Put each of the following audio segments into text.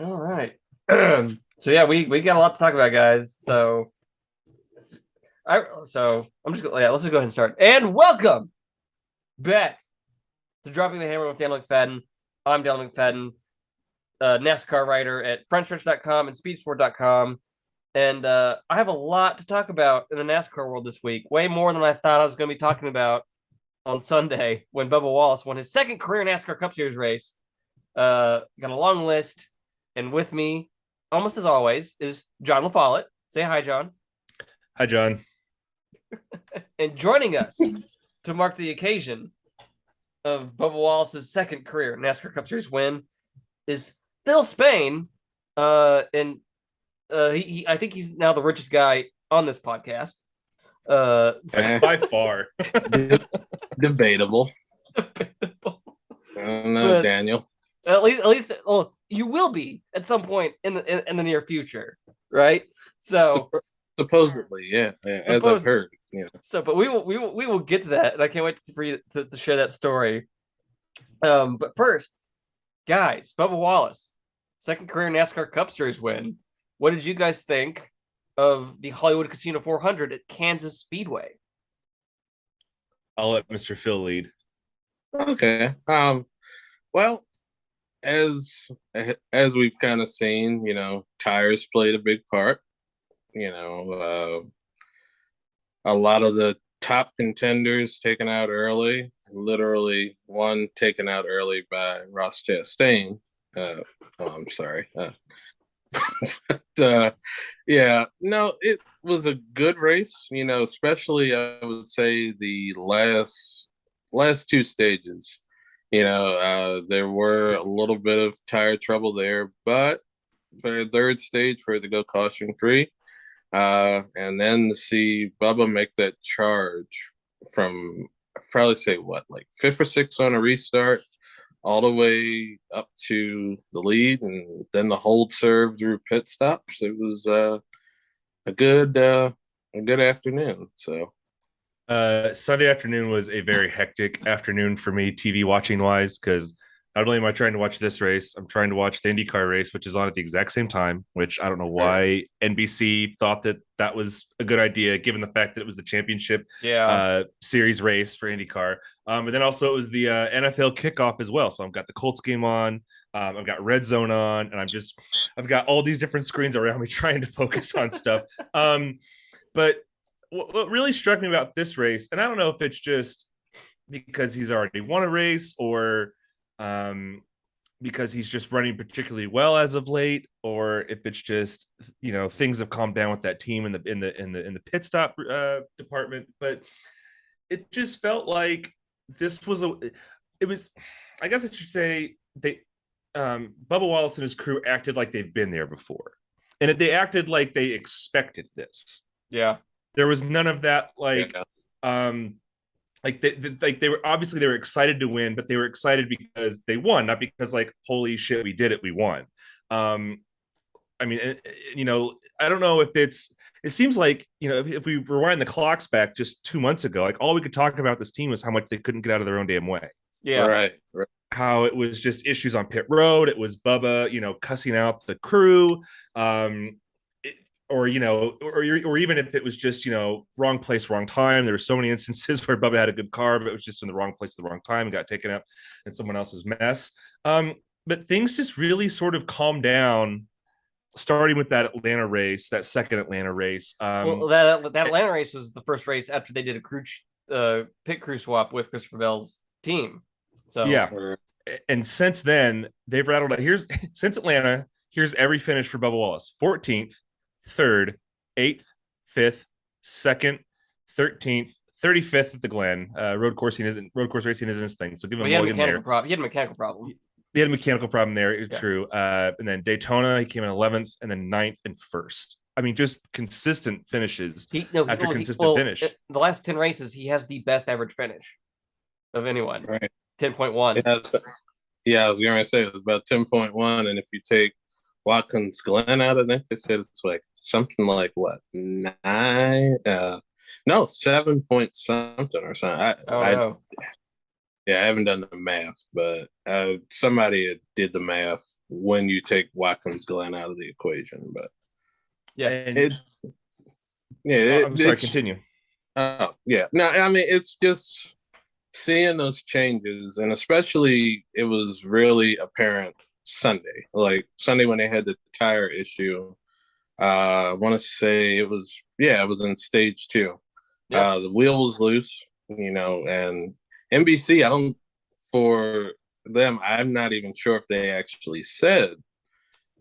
All right. So yeah, we got a lot to talk about, guys. So I'm just let's just go ahead and start. And welcome back to Dropping the Hammer with Dan McFadin. I'm Dan McFadin, NASCAR writer at FrenchStretch.com and Speedsport.com. And I have a lot to talk about in the NASCAR world this week, way more than I thought I was going to be talking about on Sunday when Bubba Wallace won his second career NASCAR Cup Series race. Got a long list, and with me, almost as always, is Jon LaFollette. Say hi, John. Hi, John. And joining us to mark the occasion of Bubba Wallace's second career NASCAR Cup Series win is Phil Spain. I think he's now the richest guy on this podcast. By far. Debatable. I don't know, Daniel. At least, you will be at some point in the near future, right? So supposedly, yeah, as I've heard. Yeah. So, but we will get to that, and I can't wait for you to share that story. But first, guys, Bubba Wallace, second career NASCAR Cup Series win. What did you guys think of the Hollywood Casino 400 at Kansas Speedway? I'll let Mr. Phil lead. Okay. Well, as we've kind of seen, tires played a big part. A lot of the top contenders taken out early, literally one taken out early by Ross Chastain. I'm sorry. Yeah, no, it was a good race, especially I would say the last two stages. There were a little bit of tire trouble there, but for the third stage for it to go caution free, and then to see Bubba make that charge from probably say like fifth or sixth on a restart, all the way up to the lead, and then the hold serve through pit stops. It was a good afternoon. So Sunday afternoon was a very hectic afternoon for me, TV watching wise, because not only am I trying to watch this race, I'm trying to watch the IndyCar race, which is on at the exact same time, which I don't know why NBC thought that was a good idea, given the fact that it was the championship series race for IndyCar. And then also it was the NFL kickoff as well. So I've got the Colts game on, I've got Red Zone on, and I've got all these different screens around me trying to focus on stuff. But what really struck me about this race, and I don't know if it's just because he's already won a race or because he's just running particularly well as of late, or if it's just things have calmed down with that team in the pit stop department. But it just felt like this was I guess I should say Bubba Wallace and his crew acted like they've been there before, and they acted like they expected this. Yeah, there was none of that they were obviously they were excited to win, but they were excited because they won, not because like, holy shit, we did it, we won. I mean, I don't know if it seems like, if we rewind the clocks back just 2 months ago, like all we could talk about this team was how much they couldn't get out of their own damn way. Yeah. Right. How it was just issues on pit road. It was Bubba, cussing out the crew. Or even if it was just, wrong place, wrong time. There were so many instances where Bubba had a good car, but it was just in the wrong place at the wrong time and got taken up in someone else's mess. But things just really sort of calmed down, starting with that Atlanta race, that second Atlanta race. Well, that Atlanta race was the first race after they did a pit crew swap with Christopher Bell's team. So yeah, and since then they've rattled out. Since Atlanta, here's every finish for Bubba Wallace: 14th. 3rd, 8th, 5th, 2nd, 13th, 35th at the Glen. Road course racing isn't his thing, so give him a mulligan there. He had a mechanical problem. He had a mechanical problem there, true. And then Daytona, he came in 11th, and then 9th and 1st. I mean, just consistent finishes after consistent finish. The last 10 races, he has the best average finish of anyone. Right. 10.1. Yeah, I was going to say it was about 10.1, and if you take Watkins Glen out, I think they said it's like something like what, 9? No, 7 point something or something. Yeah, I haven't done the math, but somebody did the math when you take Watkins Glen out of the equation. But Yeah. And it, yeah, I'm sorry, continue. yeah. No, I mean it's just seeing those changes, and especially it was really apparent Sunday, like Sunday when they had the tire issue. I want to say it was in stage two. Yep. The wheel was loose, and NBC, I don't, for them, I'm not even sure if they actually said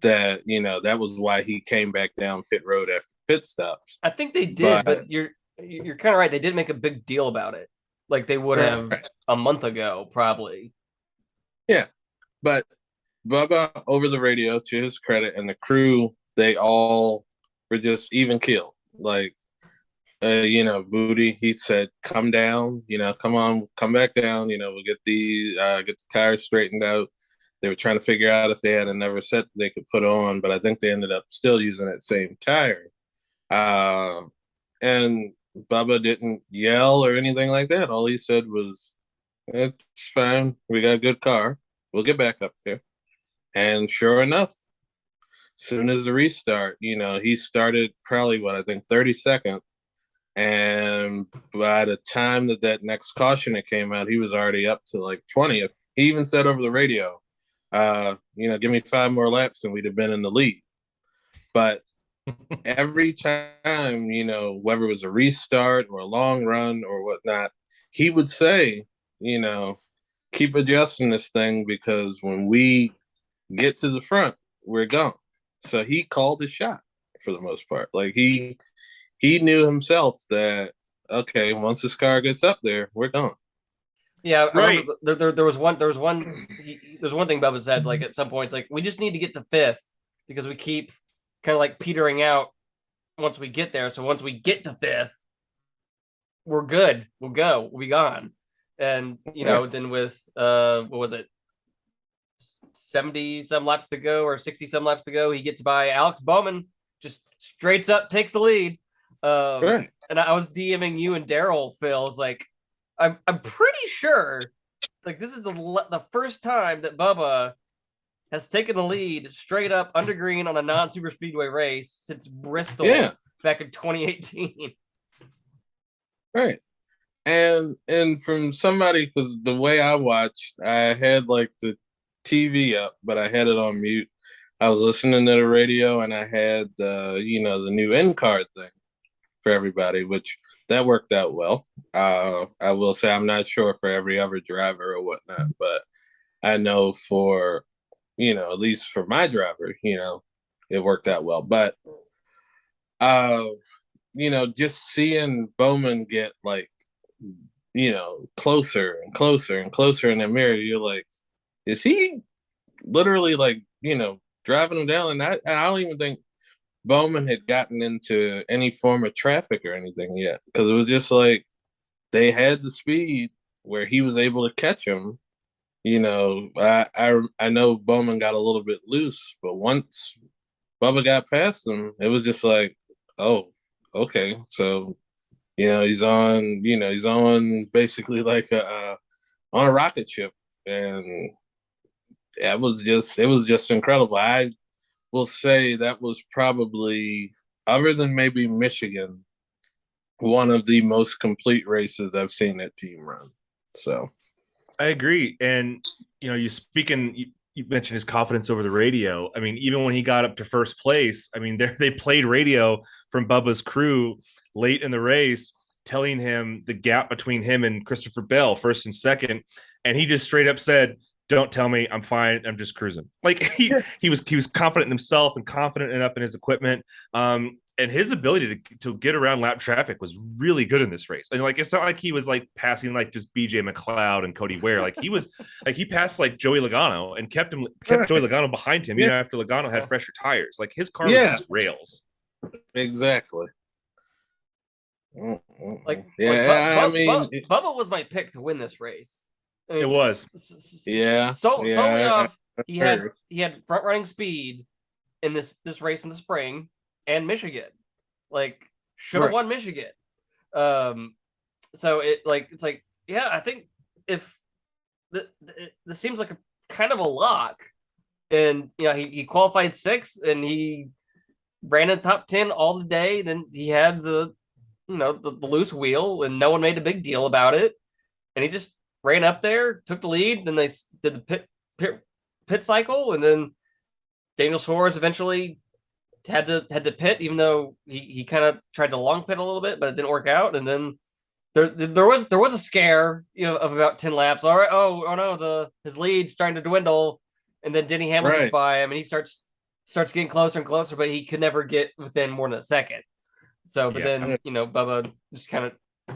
that, that was why he came back down pit road after pit stops. I think they did, But but you're kind of right. They did make a big deal about it, like they would have right, a month ago, probably. yeah, but Bubba over the radio, to his credit, and the crew, they all were just even killed. Like, Booty, he said, "Come down, come on, come back down. We'll get the tires straightened out." They were trying to figure out if they had another set they could put on, but I think they ended up still using that same tire. Uh, and Bubba didn't yell or anything like that. All he said was, "It's fine. We got a good car. We'll get back up there." And sure enough, soon as the restart, he started probably what I think 30 seconds. And by the time that next caution that came out, he was already up to like 20th. He even said over the radio, give me 5 more laps and we'd have been in the lead. But every time, whether it was a restart or a long run or whatnot, he would say, keep adjusting this thing because when we get to the front, we're gone. So he called the shot for the most part. Like he knew himself that, okay, once this car gets up there, we're gone. Yeah, I Right. remember there was one there's one thing Bubba said, like at some points, like we just need to get to fifth because we keep kind of like petering out once we get there. So once we get to fifth, we're good. We'll be gone. And then with what was it, 70 some laps to go or 60 some laps to go, he gets by Alex Bowman, just straight up takes the lead. Right. And I was DMing you and Daryl. Phil's like, I'm pretty sure like this is the first time that Bubba has taken the lead straight up under green on a non-super speedway race since Bristol back in 2018. Right. And from somebody, because the way I watched, I had like the TV up, but I had it on mute. I was listening to the radio, and I had the new end card thing for everybody, which that worked out well. I will say I'm not sure for every other driver or whatnot, but I know for at least for my driver, it worked out well. But uh, just seeing Bowman get like closer and closer and closer in the mirror, you're like, is he literally like, driving him down? And I don't even think Bowman had gotten into any form of traffic or anything yet, because it was just like they had the speed where he was able to catch him. I know Bowman got a little bit loose, but once Bubba got past him, it was just like, oh, okay, so he's on basically like on a rocket ship, and it was just incredible. I will say that was probably, other than maybe Michigan, one of the most complete races I've seen that team run. So I agree. And you mentioned his confidence over the radio. I mean, even when he got up to first place, I mean, they played radio from Bubba's crew late in the race, telling him the gap between him and Christopher Bell, first and second, and he just straight up said, "Don't tell me, I'm fine. I'm just cruising." Like he was confident in himself and confident enough in his equipment. And his ability to get around lap traffic was really good in this race. And like, it's not like he was like passing like just BJ McLeod and Cody Ware. Like he was like, he passed like Joey Logano and kept Joey Logano behind him, even after Logano had fresher tires. Like his car was rails. Exactly. Bubba was my pick to win this race. I mean, it was. Solely off he had front running speed in this race in the spring and Michigan. Like should have won Michigan. So it's like, yeah, I think if this seems like a kind of a lock. And he qualified sixth, and he ran in the top 10 all the day. Then he had the loose wheel, and no one made a big deal about it. And he just ran up there, took the lead. Then they did the pit cycle, and then Daniel Suarez eventually had to pit, even though he kind of tried to long pit a little bit, but it didn't work out. And then there was a scare, of about 10 laps. All right, oh no, his lead's starting to dwindle, and then Denny Hamlin's by him, and he starts getting closer and closer, but he could never get within more than a second. So, but then Bubba just kind of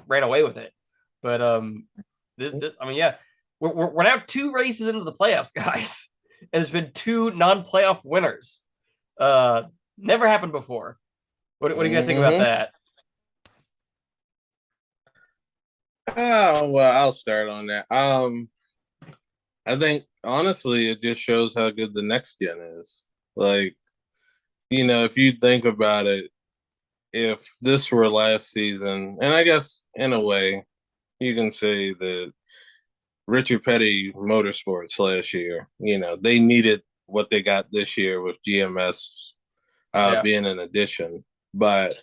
ran away with it. But we're now 2 races into the playoffs, guys, and there's been 2 non-playoff winners. Never happened before. What do you guys think about that? Oh, well, I'll start on that. I think honestly, it just shows how good the next gen is. Like, if you think about it, if this were last season, and I guess in a way, you can say that Richard Petty Motorsports last year, they needed what they got this year with GMS being an addition. But,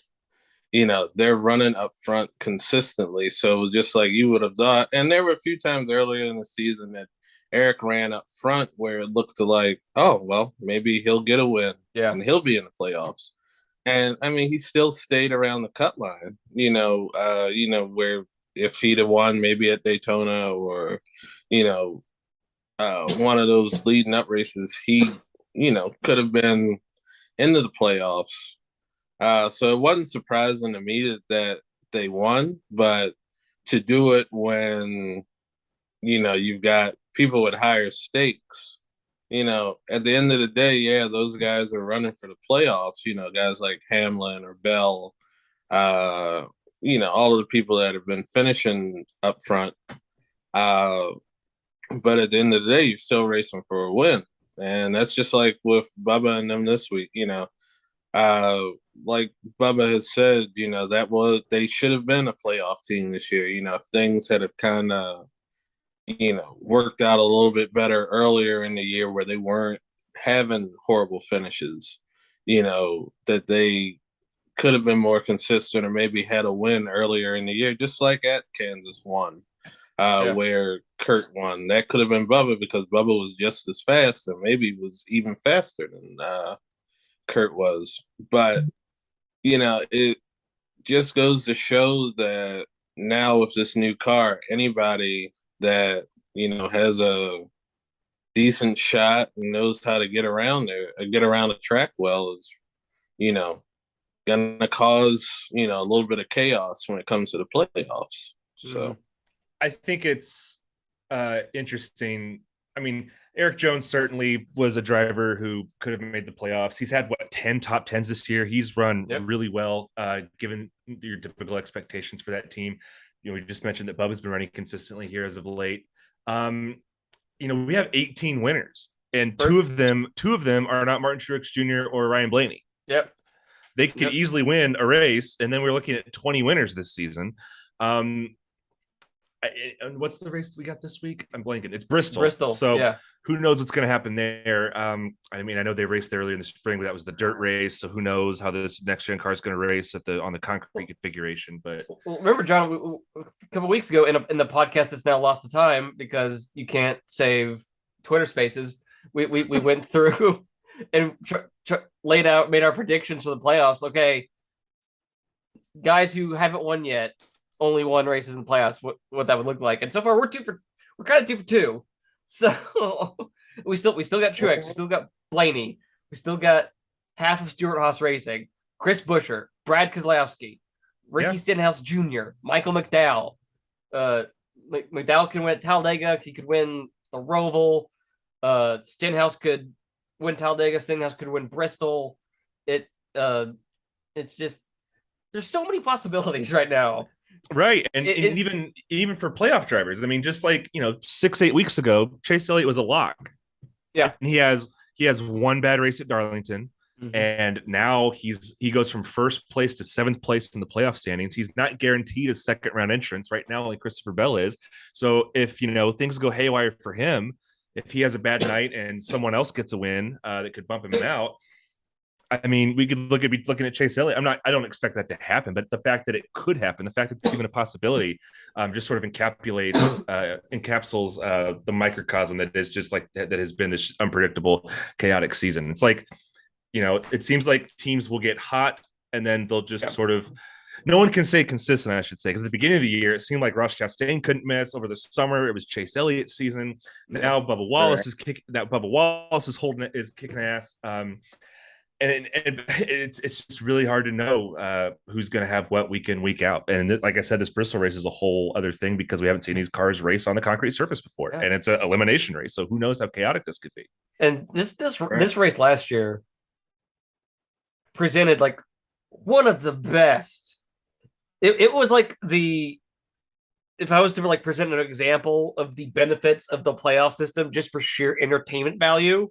they're running up front consistently. So it was just like you would have thought. And there were a few times earlier in the season that Eric ran up front where it looked like, oh, well, maybe he'll get a win and he'll be in the playoffs. And I mean, he still stayed around the cut line, where if he'd have won maybe at Daytona or, one of those leading up races, he, could have been into the playoffs. So it wasn't surprising to me that they won, but to do it when, you've got people with higher stakes, at the end of the day, those guys are running for the playoffs, guys like Hamlin or Bell, all of the people that have been finishing up front. But at the end of the day, you're still racing for a win. And that's just like with Bubba and them this week, like Bubba has said, they should have been a playoff team this year. If things had kind of, worked out a little bit better earlier in the year where they weren't having horrible finishes, that they could have been more consistent or maybe had a win earlier in the year, just like at Kansas won, where Kurt won. That could have been Bubba because Bubba was just as fast and maybe was even faster than Kurt was. But, it just goes to show that now with this new car, anybody that, has a decent shot and knows how to get around the track well is, gonna cause, a little bit of chaos when it comes to the playoffs. So I think it's interesting. I mean, Eric Jones certainly was a driver who could have made the playoffs. He's had 10 top 10s this year. He's run really well, given your typical expectations for that team. We just mentioned that Bubba's been running consistently here as of late. We have 18 winners, and two of them are not Martin Truex Jr. or Ryan Blaney. Yep. They could easily win a race, and then we're looking at 20 winners this season. And what's the race we got this week? I'm blanking. It's Bristol. So who knows what's going to happen there? I know they raced there earlier in the spring, but that was the dirt race. So who knows how this next gen car is going to race on the concrete configuration? But remember, John, a couple weeks ago in the podcast that's now lost to time because you can't save Twitter Spaces. We went through and made our predictions for the playoffs. Okay, guys who haven't won yet. Only one races in the playoffs, what that would look like. And so far we're kind of 2 for 2. So we still got Truex, we still got Blaney, we still got half of Stewart Haas Racing, Chris Buescher, Brad Keselowski, Ricky Stenhouse Jr., Michael McDowell. McDowell can win at Talladega, he could win the Roval. Stenhouse could win Talladega, Stenhouse could win Bristol. It's just there's so many possibilities right now. Right. And even for playoff drivers, I mean, just like, 6-8 weeks ago, Chase Elliott was a lock. Yeah. And he has one bad race at Darlington. And now he goes from first place to 7th place in the playoff standings. He's not guaranteed a second round entrance right now, like Christopher Bell is. So if things go haywire for him, if he has a bad night and someone else gets a win that could bump him out, I mean, we could be looking at Chase Elliott. I don't expect that to happen, but the fact that it could happen, the fact that it's even a possibility, just sort of encapsulates the microcosm that is just like that has been this unpredictable, chaotic season. It's like, it seems like teams will get hot and then they'll just sort of. No one can say consistent, I should say, because at the beginning of the year, it seemed like Ross Chastain couldn't miss. Over the summer, it was Chase Elliott's season. Now Bubba Wallace is kicking. That Bubba Wallace is kicking ass. And it's just really hard to know who's going to have what week in, week out. And like I said, this Bristol race is a whole other thing because we haven't seen these cars race on the concrete surface before, and it's an elimination race. So who knows how chaotic this could be? And this race last year presented like one of the best. It was like if I was to like present an example of the benefits of the playoff system just for sheer entertainment value.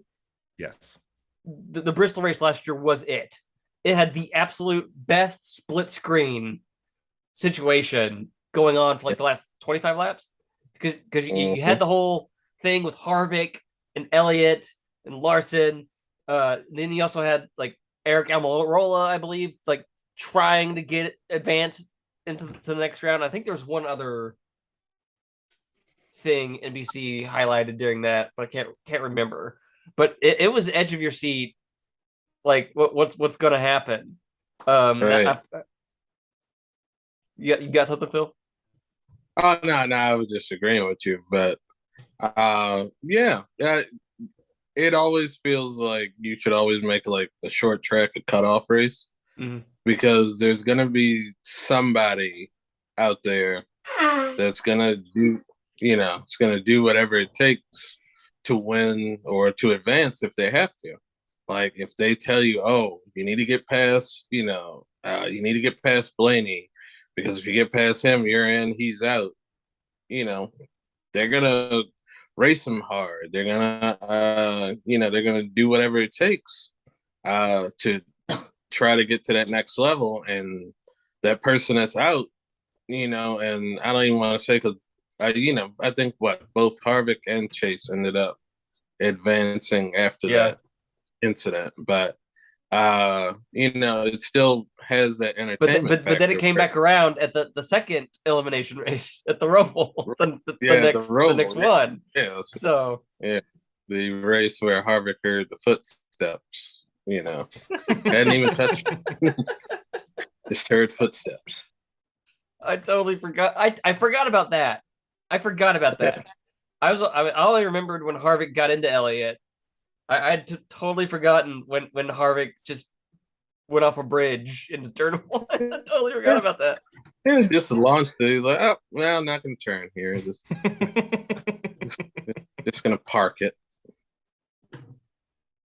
Yes. The Bristol race last year was it. It had the absolute best split screen situation going on for like the last 25 laps because you had the whole thing with Harvick and Elliott and Larson. Then you also had like Eric Almirola, I believe, like trying to get advanced into the next round. I think there was one other thing NBC highlighted during that, but I can't remember. But it was edge of your seat, like what's going to happen. Right. You got something, Phil? Oh no, I was just agreeing with you, but it always feels like you should always make like a short track a cutoff race because there's gonna be somebody out there that's gonna do, it's gonna do whatever it takes to win or to advance if they have to. Like if they tell you, oh, you need to get past, you need to get past Blaney because if you get past him, you're in, he's out. They're gonna race him hard. They're gonna, they're gonna do whatever it takes to try to get to that next level. And that person that's out, and I don't even want to say because I think both Harvick and Chase ended up advancing after that incident, but it still has that entertainment. But then it came back around at the second elimination race at the Roval, the next one. Yeah. So the race where Harvick heard the footsteps. Hadn't even touched. Just heard footsteps. I totally forgot. I forgot about that. I only remembered when Harvick got into Elliott. I had totally forgotten when Harvick just went off a bridge into turn one. I totally forgot about that. Yeah, just launched it. He's like, oh, well, I'm not going to turn here. Just going to park it.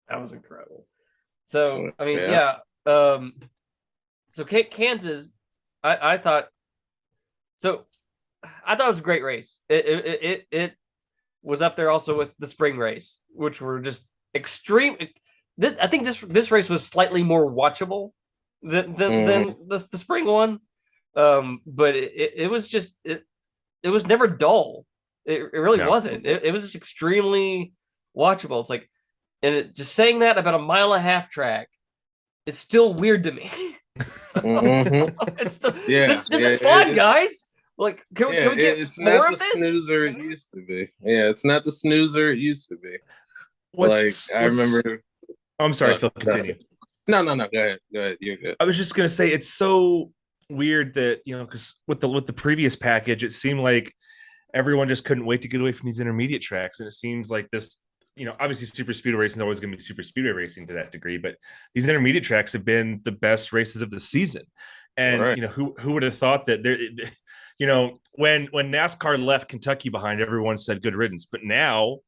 That was incredible. So, I mean, so Kansas, I thought it was a great race. It was up there also with the spring race, which were just extreme. I think this race was slightly more watchable than the spring one. But it was just it was never dull. It really wasn't. It was just extremely watchable. It's like, and just saying that about a mile and a half track is still weird to me. It's still, this is fun, guys. Like, can we get it's more not of the this? snoozer it used to be. Yeah, it's not the snoozer it used to be. I remember. I'm sorry, Phil. Continue. No. Go ahead. You're good. I was just gonna say it's so weird that because with the previous package, it seemed like everyone just couldn't wait to get away from these intermediate tracks, and it seems like this. Obviously, super speedway racing is always going to be super speedway racing to that degree, but these intermediate tracks have been the best races of the season. And who would have thought that there. When NASCAR left Kentucky behind, everyone said good riddance. But now,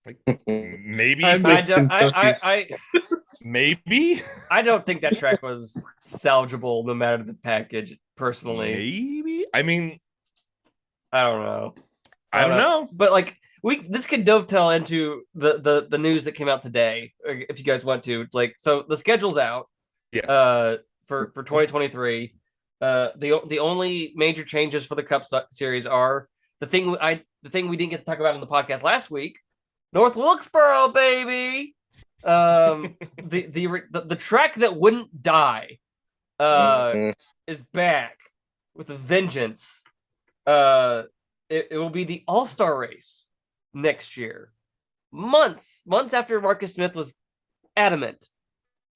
like maybe maybe I don't think that track was salvageable no matter the package. Personally, maybe. I mean, I don't know. I don't know. But like this could dovetail into the news that came out today, if you guys want to. Like, so the schedule's out. Yes. For 2023. The only major changes for the Cup Series are the thing we didn't get to talk about in the podcast last week. North Wilkesboro, baby. The track that wouldn't die is back with a vengeance. It will be the All-Star race next year. Months after Marcus Smith was adamant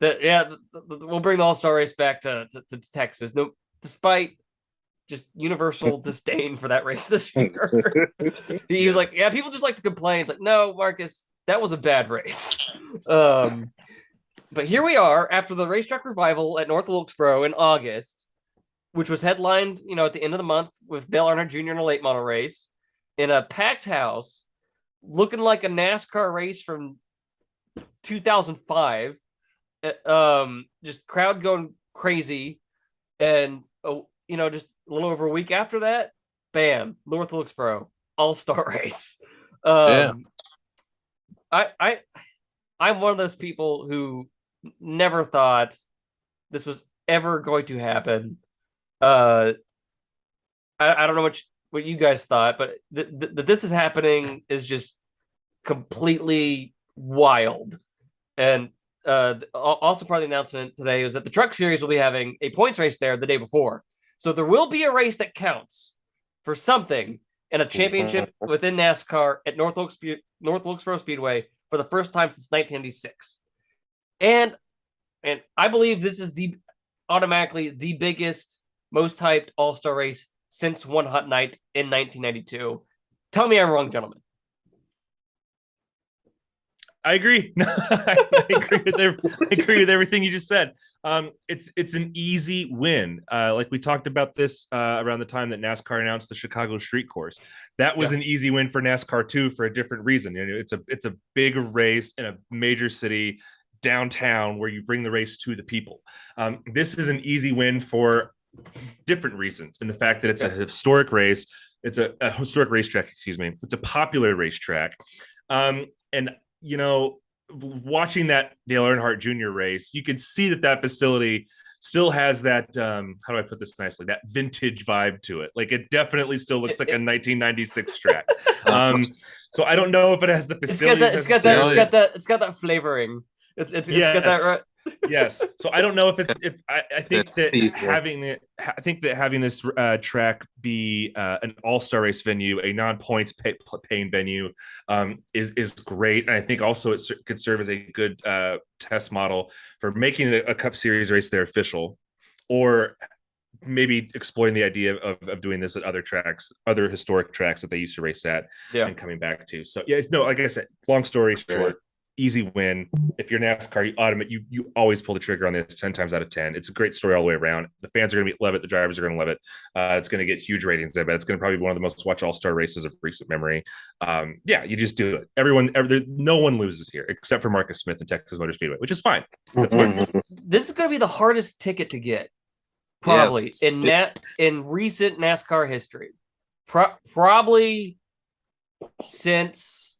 that we'll bring the All-Star race back to Texas. No, despite just universal disdain for that race this year. He was like, yeah, people just like to complain. It's like, no, Marcus, that was a bad race. But here we are after the racetrack revival at North Wilkesboro in August, which was headlined, at the end of the month with Dale Earnhardt Jr. in a late model race in a packed house, looking like a NASCAR race from 2005. Just crowd going crazy, and just a little over a week after that, bam, North Wilkesboro All-Star race. I'm one of those people who never thought this was ever going to happen. I don't know what you guys thought, but that this is happening is just completely wild. And also part of the announcement today is that the Truck Series will be having a points race there the day before. So there will be a race that counts for something in a championship within NASCAR at North Wilkesboro Speedway for the first time since 1996. And I believe this is automatically the biggest, most hyped All-Star race since One Hot Night in 1992. Tell me I'm wrong, gentlemen. I agree. I agree with everything you just said. It's an easy win. Like we talked about this around the time that NASCAR announced the Chicago Street Course. That was an easy win for NASCAR too, for a different reason. It's a big race in a major city downtown where you bring the race to the people. This is an easy win for different reasons, and the fact that it's a historic race. It's a historic racetrack. Excuse me. It's a popular racetrack, and watching that Dale Earnhardt Jr. race, you could see that facility still has that, how do I put this nicely, that vintage vibe to it. Like, it definitely still looks like a 1996 track. So I don't know if it has the facility. It's got that flavoring. It's got that right. Yes. So I don't know if I think that having this track be an all-star race venue, a non-points paying venue, is great. And I think also it could serve as a good test model for making a Cup Series race there official, or maybe exploring the idea of doing this at other tracks, other historic tracks that they used to race at, and coming back to. So like I said, long story short, easy win. If you're NASCAR, you always pull the trigger on this 10 times out of 10. It's a great story all the way around. The fans are going to love it. The drivers are going to love it. It's going to get huge ratings. I bet it's going to probably be one of the most watched all-star races of recent memory. You just do it. No one loses here except for Marcus Smith and Texas Motor Speedway, which is fine. That's fine. This is going to be the hardest ticket to get, probably, in recent NASCAR history. Probably since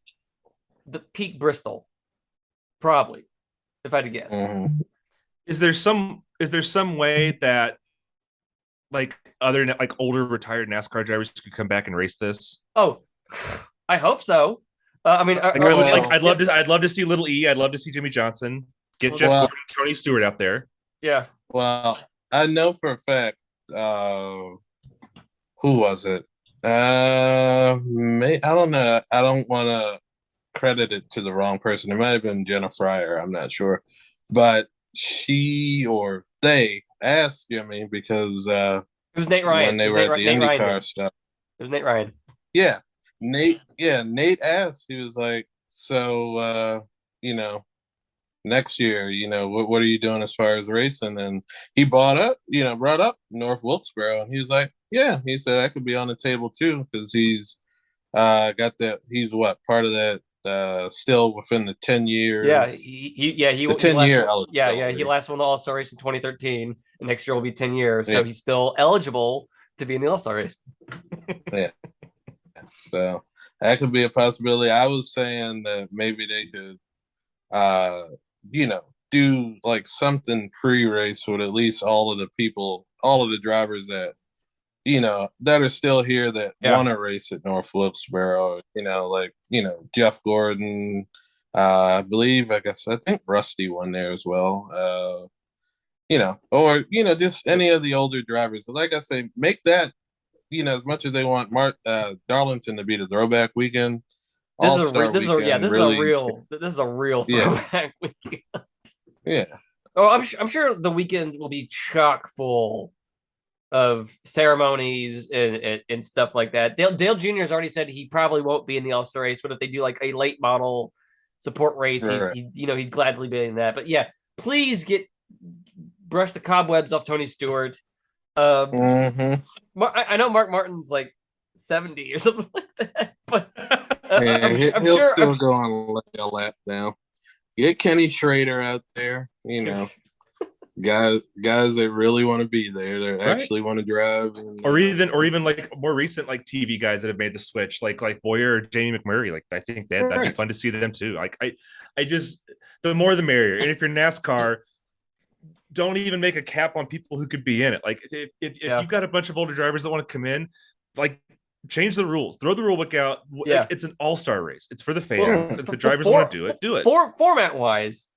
the peak Bristol. Probably, if I had to guess. Is there some way that older retired NASCAR drivers could come back and race this? Oh, I hope so. I'd love to see Little E. I'd love to see Jimmy Johnson. Get Jeff Gordon, Tony Stewart out there. Yeah. Well, I know for a fact. Who was it? I don't know. I don't want to credit it to the wrong person. It might have been Jenna Fryer. I'm not sure, but she or they asked Jimmy because it was Nate Ryan when they were at the IndyCar stuff. It was Nate Ryan. Yeah, Nate. Yeah, Nate asked. He was like, "So, next year, what are you doing as far as racing?" And he brought up North Wilkesboro, and he was like, "Yeah." He said, "I could be on the table too," because he's got that. He's part of that. Still within the 10 years. He 10-year eligibility. He last won the All-Star race in 2013, and next year will be 10 years. So he's still eligible to be in the All-Star race. Yeah. So that could be a possibility. I was saying that maybe they could, you know, do like something pre-race with at least all of the people, all of the drivers that that are still here that want to race at North Wilkesboro. Like Jeff Gordon. I think Rusty won there as well. Or just any of the older drivers. So like I say, make that as much as they want Darlington to be the throwback weekend. This is a real throwback weekend. Yeah. Oh, I'm sure the weekend will be chock full of ceremonies and stuff like that. Dale Jr. has already said he probably won't be in the All-Star race, but if they do like a late model support race, he'd gladly be in that. But yeah, please brush the cobwebs off Tony Stewart. I know Mark Martin's like 70 or something like that, but he'll still go on a lap now. Get Kenny Schrader out there, guys that really want to be there, that actually want to drive, or even like more recent like TV guys that have made the switch, like Boyer or Jamie McMurray. Like I think that'd be fun to see them too. Like I just the more the merrier. And if you're NASCAR, don't even make a cap on people who could be in it. Like if you've got a bunch of older drivers that want to come in, like change the rules, throw the rule book out. Like, it's an all-star race. It's for the fans. If the drivers want to do it. Format wise,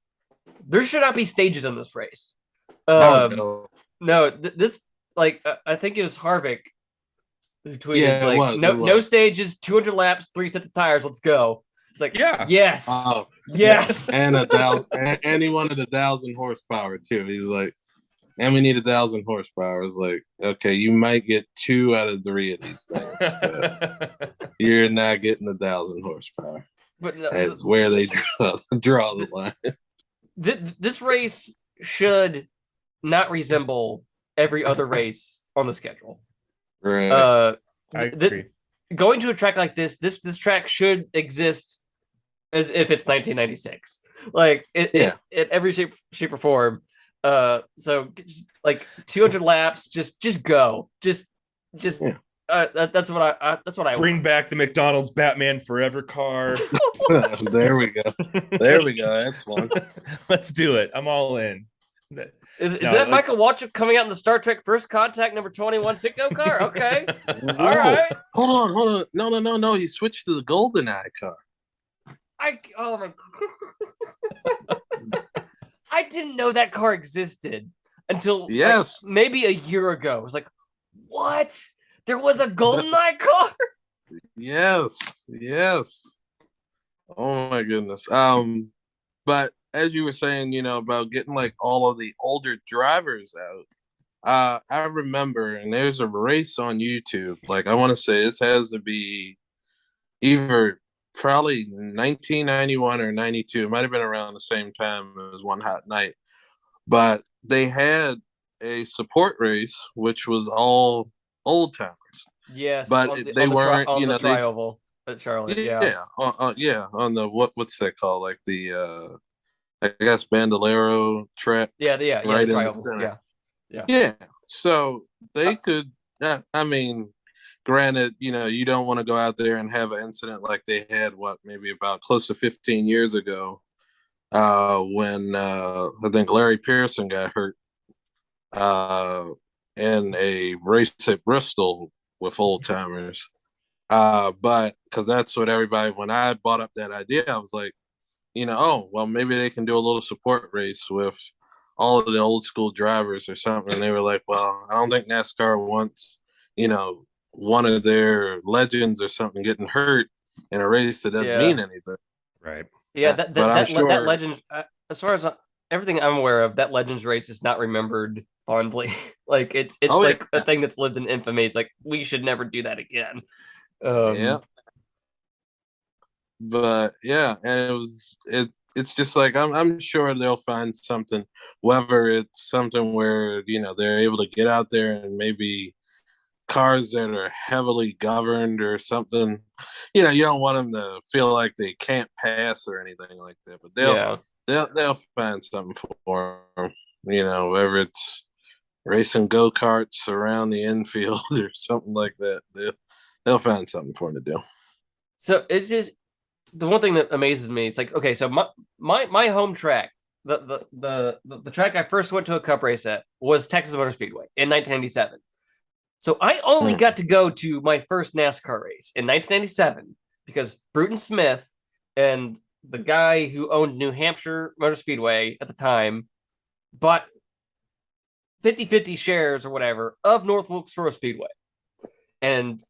there should not be stages in this race. No, this I think it was Harvick who tweeted no stages, 200 laps, 3 sets of tires. Let's go. It's like yes, yes, and and he wanted 1,000 horsepower too. He was like, and we need 1,000 horsepower. It's like, okay, you might get 2 out of 3 of these things, but you're not getting 1,000 horsepower. But that's where they draw the line. This race should not resemble every other race on the schedule. Right. I agree. Going to a track like this track should exist as if it's 1996, like in every shape or form. So like 200 laps, just go, just. That's what I bring back the McDonald's Batman Forever car. There we go. That's one. Let's do it. I'm all in. Is that Michael Waltrip coming out in the Star Trek First Contact number 21 Sicko car? Okay. All right. Hold on. No. He switched to the GoldenEye car. Oh my I didn't know that car existed until maybe a year ago. I was like, what? There was a GoldenEye car? Yes. Oh my goodness. But as you were saying, about getting like all of the older drivers out, I remember, and there's a race on YouTube. Like I want to say this has to be either probably 1991 or 92. It might have been around the same time as One Hot Night. But they had a support race, which was all old timers. Yes, but they weren't. The tri-oval at Charlotte. On the what's that called? Like the I guess Bandolero track. Right in the center. Yeah. So they could. I mean, granted, you don't want to go out there and have an incident like they had maybe about close to 15 years ago, when I think Larry Pearson got hurt in a race at Bristol with old timers. But because that's what everybody, when I brought up that idea, I was like, maybe they can do a little support race with all of the old school drivers or something. And they were like, well, I don't think NASCAR wants, one of their legends or something getting hurt in a race that doesn't mean anything. Right. Yeah. That legend, as far as everything I'm aware of, that Legends race is not remembered fondly. Like it's a thing that's lived in infamy. It's like, we should never do that again. But and it's just like I'm sure they'll find something, whether it's something where they're able to get out there and maybe cars that are heavily governed or something. You don't want them to feel like they can't pass or anything like that. But they'll find something for them. Whether it's racing go-karts around the infield or something like that, they'll find something for them to do. So it's just the one thing that amazes me. It's like, okay, so my home track, the track I first went to a cup race at was Texas Motor Speedway in 1997. So I only got to go to my first NASCAR race in 1997 because Bruton Smith and the guy who owned New Hampshire Motor Speedway at the time bought 50-50 shares or whatever of North Wilkesboro Speedway. And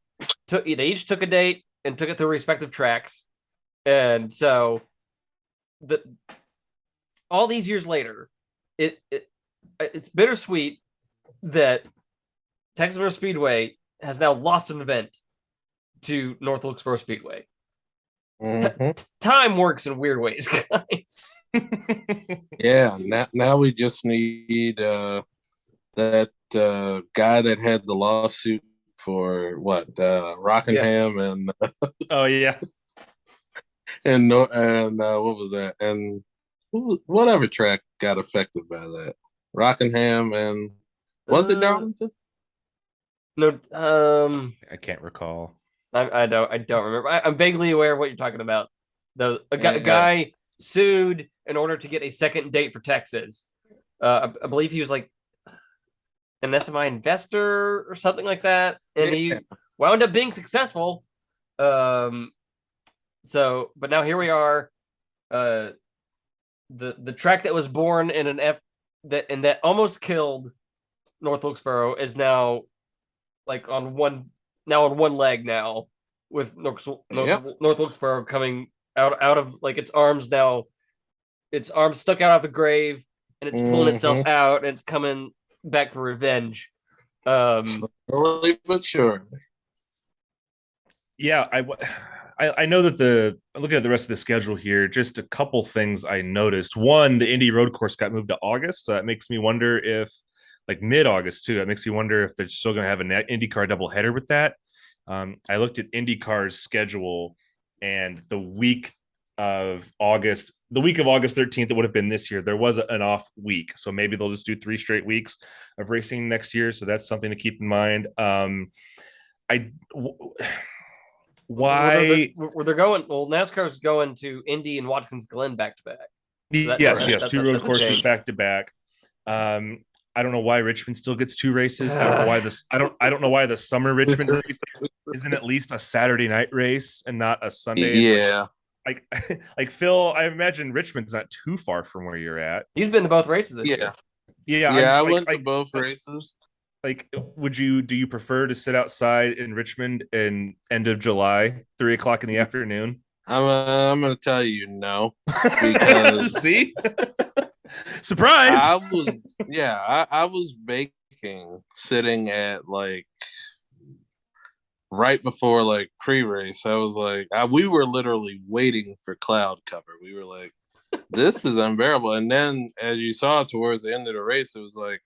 they each took a date and took it to respective tracks. And so all these years later, it's bittersweet that Texas Motor Speedway has now lost an event to North Wilkesboro Speedway. Time works in weird ways, guys. Yeah, now we just need that guy that had the lawsuit for what Rockingham and oh yeah, and what was that, and whatever track got affected by that, Rockingham and was it Darlington? No, I can't recall. I don't remember. I'm vaguely aware of what you're talking about. A guy sued in order to get a second date for Texas. I believe he was like an SMI investor or something like that, and he wound up being successful. So, but now here we are. The track that was born in that almost killed North Wilkesboro is now like on one leg now, with North Wilkesboro coming out of like its arms stuck out of the grave, and it's pulling itself out, and it's coming back for revenge. Slowly but surely. Yeah, I know that looking at the rest of the schedule here, just a couple things I noticed. One, the Indy Road Course got moved to August, so that makes me wonder if, like mid-August too, that makes me wonder if they're still going to have an IndyCar doubleheader with that. I looked at IndyCar's schedule, and the week of August 13th, it would have been this year, there was an off week, so maybe they'll just do 3 straight weeks of racing next year. So that's something to keep in mind. Why where they're going? Well, NASCAR's going to Indy and Watkins Glen back to back. Yes, 2 road courses back to back. I don't know why Richmond still gets 2 races. I don't know why this. I don't know why the summer Richmond race isn't at least a Saturday night race and not a Sunday. Yeah, like Phil, I imagine Richmond's not too far from where you're at. He's been to both races this year. Yeah. I went to both races. Like, do you prefer to sit outside in Richmond in end of July, 3:00 in the afternoon? I'm going to tell you no, because see. Surprise! I was baking, sitting at like right before like pre-race. I was like, we were literally waiting for cloud cover. We were like, this is unbearable. And then, as you saw towards the end of the race, it was like,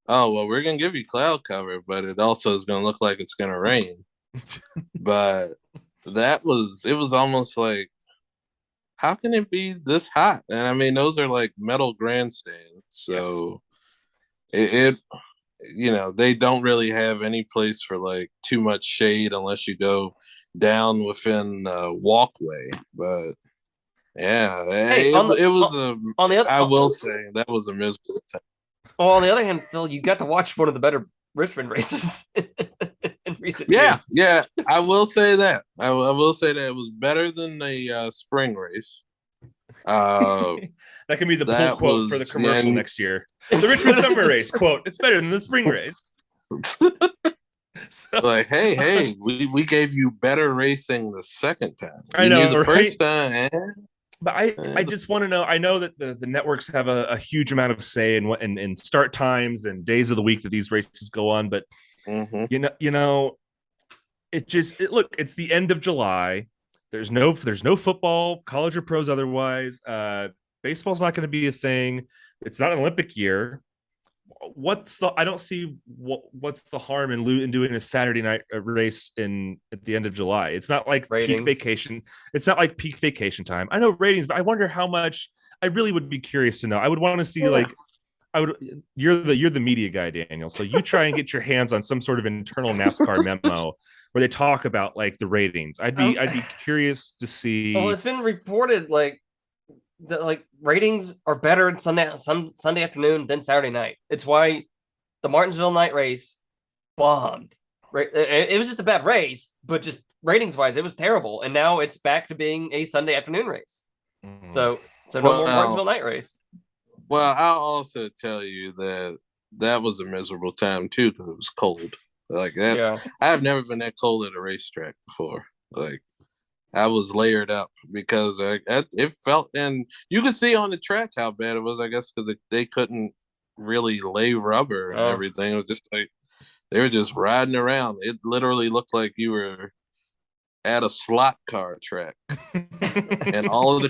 oh well, we're gonna give you cloud cover, but it also is gonna look like it's gonna rain. But it was almost like, how can it be this hot? And I mean, those are like metal grandstands, so it they don't really have any place for like too much shade unless you go down within walkway. But yeah, I will say that was a miserable time. Well, on the other hand, Phil, you got to watch one of the better Richmond races in recent years. Yeah, I will say that. I will say that it was better than the spring race. That can be the pull quote for the commercial next year. The Richmond summer race quote: "It's better than the spring race." So, like, hey, we gave you better racing the second time. I know the first time. But I just want to know. I know that the networks have a huge amount of say in start times and days of the week that these races go on. But you know, look. It's the end of July. There's no football, college or pros otherwise. Baseball's not going to be a thing. It's not an Olympic year. I don't see what's the harm in doing a Saturday night race at the end of July. It's not like ratings. Peak vacation. It's not like peak vacation time. I know ratings, but I wonder how much. I really would be curious to know. I would want to see you're the media guy, Daniel. So you try and get your hands on some sort of internal NASCAR memo where they talk about like the ratings. I'd be curious to see. Well, it's been reported like the ratings are better in Sunday afternoon than Saturday night. It's why the Martinsville night race bombed. Right, it was just a bad race, but just ratings wise, it was terrible. And now it's back to being a Sunday afternoon race. So no more Martinsville night race. Well, I'll also tell you that was a miserable time too because it was cold. Like that, Yeah. I've never been that cold at a racetrack before. Like I was layered up because it felt, and you could see on the track how bad it was. I guess because they couldn't really lay rubber and everything. It was just like they were just riding around. It literally looked like you were at a slot car track, and all of the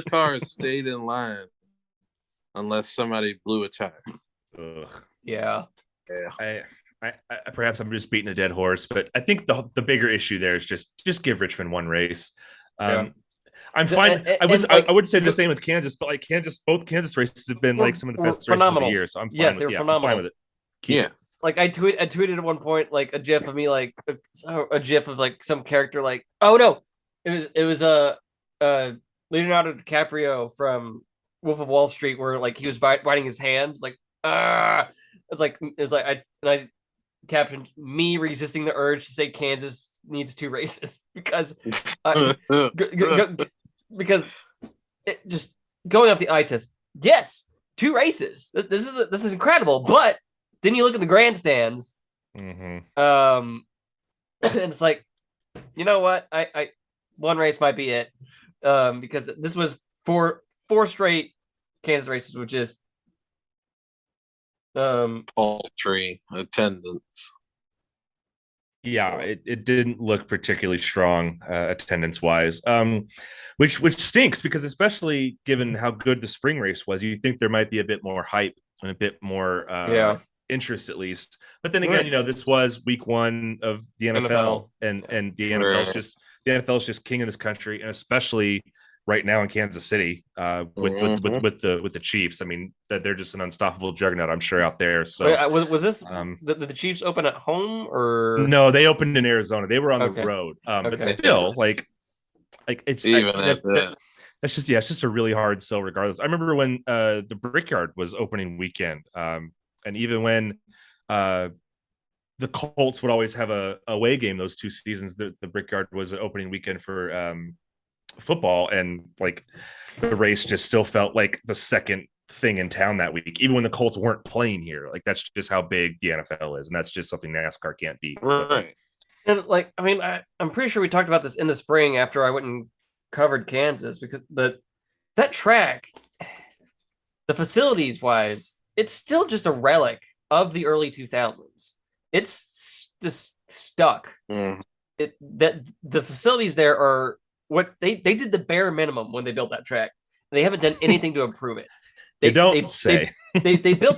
cars stayed in line unless somebody blew a tire. Ugh. Yeah. I perhaps I'm just beating a dead horse, but I think the bigger issue there is just give Richmond one race. I'm fine. I would say the same with Kansas, but like both Kansas races have been like some of the best races of the year. So I'm fine with it. I'm fine with it. Like I tweeted at one point like a gif of me like a gif of like some character like, oh no, it was Leonardo DiCaprio from Wolf of Wall Street where like he was biting his hand like I captioned me resisting the urge to say Kansas needs 2 races because because it just going off the eye test, yes, 2 races, this is incredible, but then you look at the grandstands, and it's like, you know what, I one race might be it, because this was 4 straight Kansas races, which is paltry attendance. Yeah, it didn't look particularly strong attendance wise, which stinks because especially given how good the spring race was, you think there might be a bit more hype and a bit more interest at least. But then again, this was week 1 of the NFL. and the NFL is just king of this country, and especially right now in Kansas City with the Chiefs. I mean, that they're just an unstoppable juggernaut, I'm sure, out there. So was this the Chiefs open at home or no? They opened in Arizona. They were on the road, but still, like it's that's just it's just a really hard sell regardless. I remember when the Brickyard was opening weekend, and even when the Colts would always have a away game those 2 seasons, the Brickyard was an opening weekend for football, and like the race just still felt like the second thing in town that week, even when the Colts weren't playing here. Like that's just how big the NFL is, and that's just something NASCAR can't beat. Right. And like, I mean, I'm pretty sure we talked about this in the spring after I went and covered Kansas, because that track, the facilities wise, it's still just a relic of the early 2000s. It's just stuck. That the facilities there are what they did the bare minimum when they built that track. They haven't done anything to improve it. They built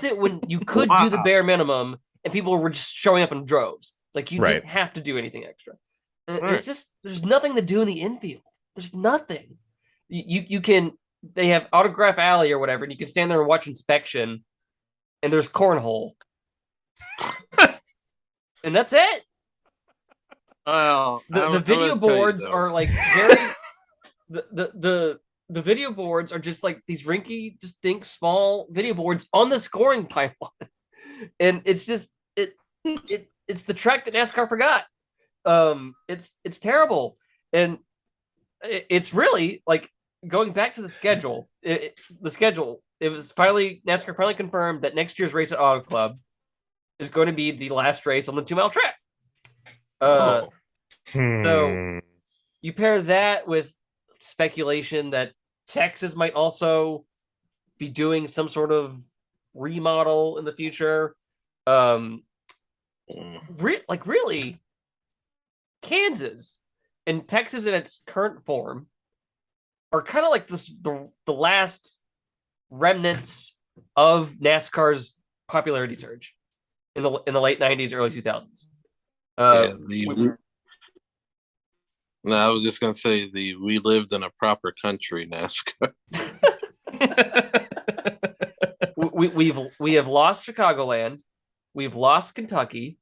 it when you could do the bare minimum and people were just showing up in droves. It's like you didn't have to do anything extra. And it's just, there's nothing to do in the infield. There's nothing. You can, they have Autograph Alley or whatever, and you can stand there and watch inspection, and there's cornhole. And that's it. Well, the video boards are like very the video boards are just like these rinky distinct small video boards on the scoring pipeline, and it's just it's the track that NASCAR forgot. It's terrible, and it's really like going back to the schedule. It was NASCAR finally confirmed that next year's race at Auto Club is going to be the last race on the 2-mile track. So you pair that with speculation that Texas might also be doing some sort of remodel in the future. Really, Kansas and Texas in its current form are kind of like the last remnants of NASCAR's popularity surge in the late 90s, early 2000s. No, I was just gonna say we lived in a proper country, NASCAR. we have lost Chicagoland, we've lost Kentucky.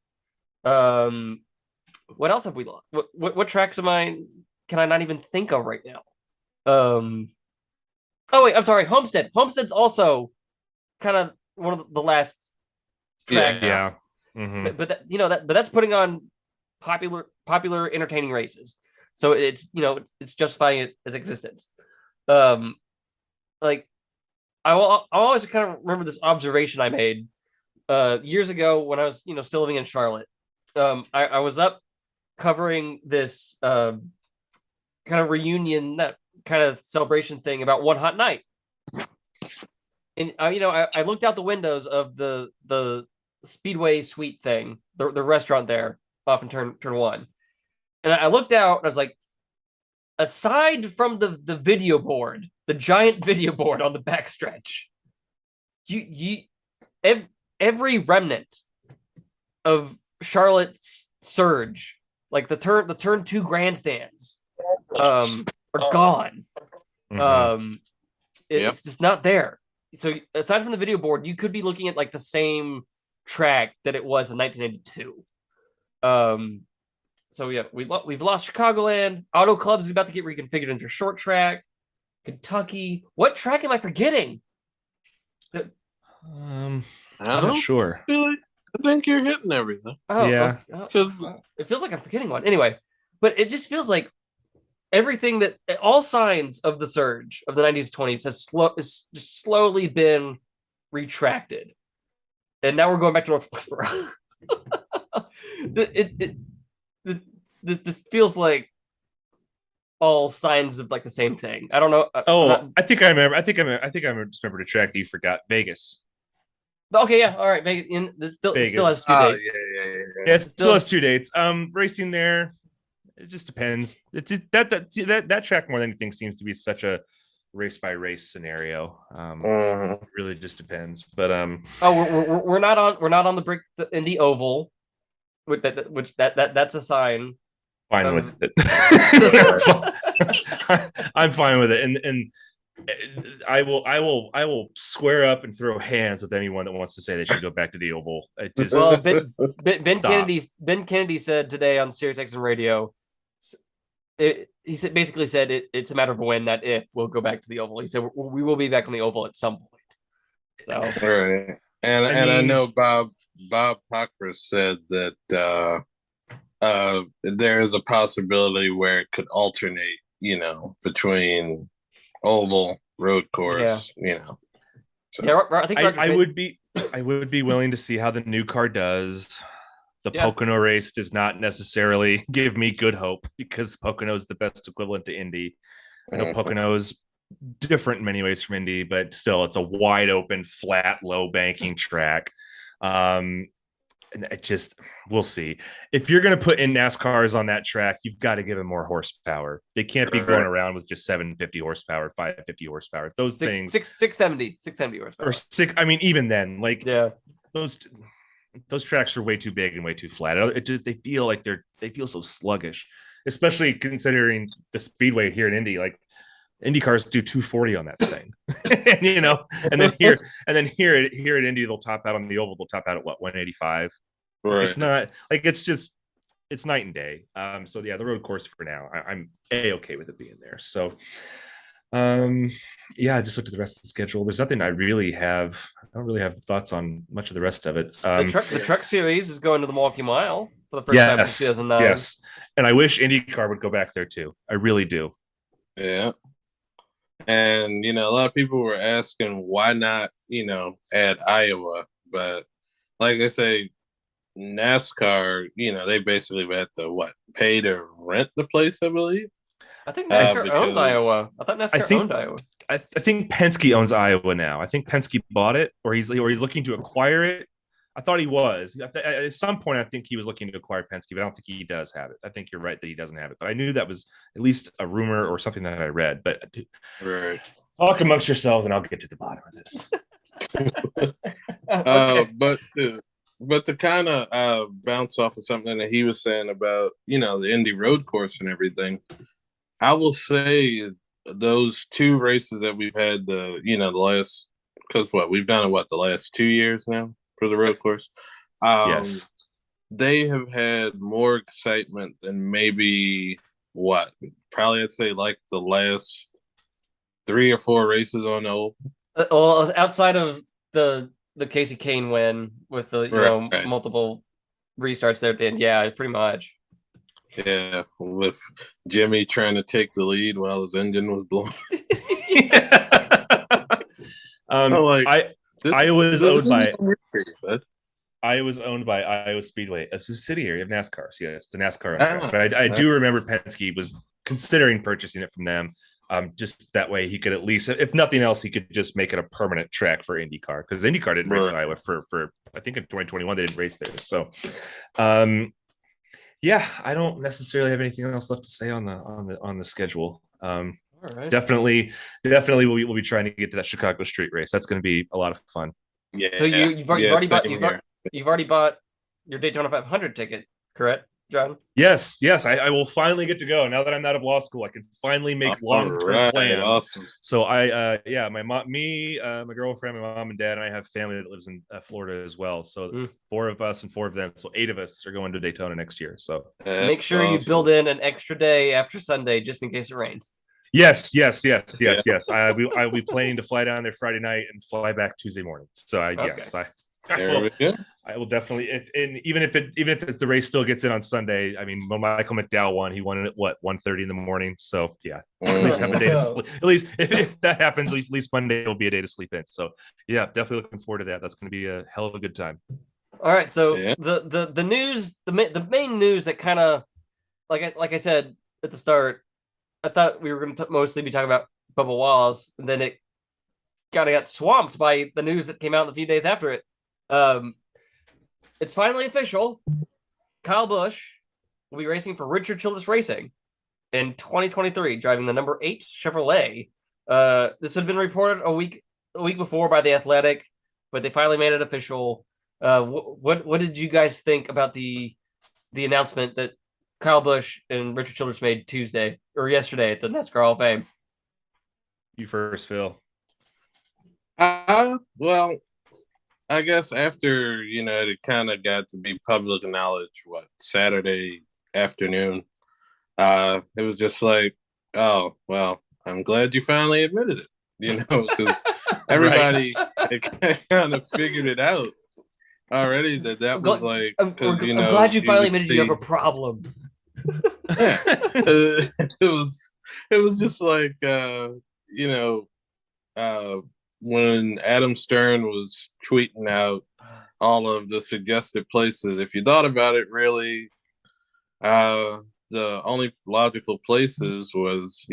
What else have we lost? What tracks can I not even think of right now? Oh wait, I'm sorry, Homestead. Homestead's also kind of one of the last tracks. Yeah. Mm-hmm. But that's putting on popular entertaining races. So it's it's justifying it as existence. Like I'll always kind of remember this observation I made years ago when I was still living in Charlotte. I was up covering this kind of reunion, that kind of celebration thing about One Hot Night, and I looked out the windows of the Speedway Suite thing, the restaurant there off in turn one, and I looked out and I was like, aside from the video board, the giant video board on the backstretch, every remnant of Charlotte's surge, like the turn two grandstands, are gone. Mm-hmm. It's just not there. So aside from the video board, you could be looking at like the same track that it was in 1982. So yeah, we've lost Chicagoland. Auto Club is about to get reconfigured into short track. Kentucky. What track am I forgetting? I'm not sure. I think you're hitting everything. Oh, yeah. Because it feels like I'm forgetting one. Anyway, but it just feels like everything all signs of the surge of the 90s, 20s has just slowly been retracted. And now we're going back to North Wilkesboro. This feels like all signs of like the same thing. I don't know. I think I remember. I think I just remembered a track that you forgot. Vegas. Okay, yeah, all right. Vegas. It still has 2 dates. Yeah, it still has 2 dates. Racing there, it just depends. It's just that track more than anything seems to be such a race by race scenario. It really just depends. But we're not on the Indy Oval, which that's a sign. Fine with it. I'm fine with it, and I will square up and throw hands with anyone that wants to say they should go back to the Oval. Well, Ben Kennedy said today on Sirius XM Radio. He basically said it's a matter of when, not if, we'll go back to the Oval. He said we will be back on the Oval at some point. So right, and I know Bob Pockris said that there is a possibility where it could alternate, between oval, road course, So. Yeah, I think I would be willing to see how the new car does. The Pocono race does not necessarily give me good hope because Pocono is the best equivalent to Indy. I know Pocono is different in many ways from Indy, but still, it's a wide open, flat, low banking track. And it just, we'll see. If you're going to put in NASCARs on that track, you've got to give them more horsepower. They can't be going around with just 750 horsepower, 550 horsepower. Those things 670 horsepower. or I mean, even then, those tracks are way too big and way too flat. They feel so sluggish, especially considering the speedway here in Indy. Like Indy cars do 240 on that thing, and then here at Indy they'll top out on the Oval. They'll top out at 185. Right. It's not like it's night and day. So yeah, the road course for now, I'm okay with it being there. So, I just looked at the rest of the schedule. There's nothing I don't really have thoughts on much of the rest of it. The truck series is going to the Milwaukee Mile for the first time since 2009. Yes, and I wish IndyCar would go back there too. I really do. Yeah. And, a lot of people were asking why not, add Iowa. But like I say, NASCAR, they basically had to pay to rent the place, I believe. I think NASCAR owns Iowa. I thought NASCAR owned Iowa. I think Penske owns Iowa now. I think Penske bought it, or he's looking to acquire it. I thought he was. At some point, I think he was looking to acquire Penske, but I don't think he does have it. I think you're right that he doesn't have it. But I knew that was at least a rumor or something that I read. But right. Talk amongst yourselves, and I'll get to the bottom of this. Okay. But to kind of bounce off of something that he was saying about, the Indy road course and everything, I will say those 2 races that we've had the last because we've done it the last 2 years now for the road course. Yes. They have had more excitement than maybe probably I'd say like the last 3 or 4 races on the oval. Well, outside of the Casey Kane win with the Right. multiple restarts there at the end, yeah, pretty much. Yeah, with Jimmy trying to take the lead while his engine was blowing. Like, I was owned by but I was owned by Iowa Speedway, a subsidiary of NASCAR. So yeah, it's a NASCAR track. But I do remember Penske was considering purchasing it from them. Just that way he could at least, if nothing else, he could just make it a permanent track for IndyCar, because IndyCar didn't race in Iowa for I think in 2021 they didn't race there. So yeah, I don't necessarily have anything else left to say on the schedule. All right. Definitely we'll be trying to get to that Chicago street race. That's going to be a lot of fun. Yeah. So you've already bought your Daytona 500 ticket, correct, John? Yes. I will finally get to go now that I'm out of law school. I can finally make long-term plans. Awesome. So my mom, my girlfriend, my mom and dad, and I have family that lives in Florida as well. So 4 of us and 4 of them, so 8 of us are going to Daytona next year. So make sure you build in an extra day after Sunday just in case it rains. Yes. I'll be planning to fly down there Friday night and fly back Tuesday morning. So I will definitely, even if the race still gets in on Sunday. I mean, when Michael McDowell won, he won it at 1:30 in the morning. So yeah, at least have a day to sleep. At least if that happens, at least Monday will be a day to sleep in. So yeah, definitely looking forward to that. That's going to be a hell of a good time. All right, so the news, the main news that kind of, like I said at the start, I thought we were going to mostly be talking about Bubba Wallace, and then it kind of got swamped by the news that came out in a few days after it. It's finally official. Kyle Busch will be racing for Richard Childress Racing in 2023, driving the number 8 Chevrolet. This had been reported a week before by The Athletic, but they finally made it official. What did you guys think about the announcement that Kyle Busch and Richard Childress made yesterday at the NASCAR Hall of Fame? You first, Phil. Well, I guess after, it kind of got to be public knowledge, Saturday afternoon, it was just like, oh, well, I'm glad you finally admitted it, because everybody kind of figured it out already that was like, I'm glad you finally admitted you have a problem. Yeah. It was just like, when Adam Stern was tweeting out all of the suggested places, if you thought about it, really, the only logical places was,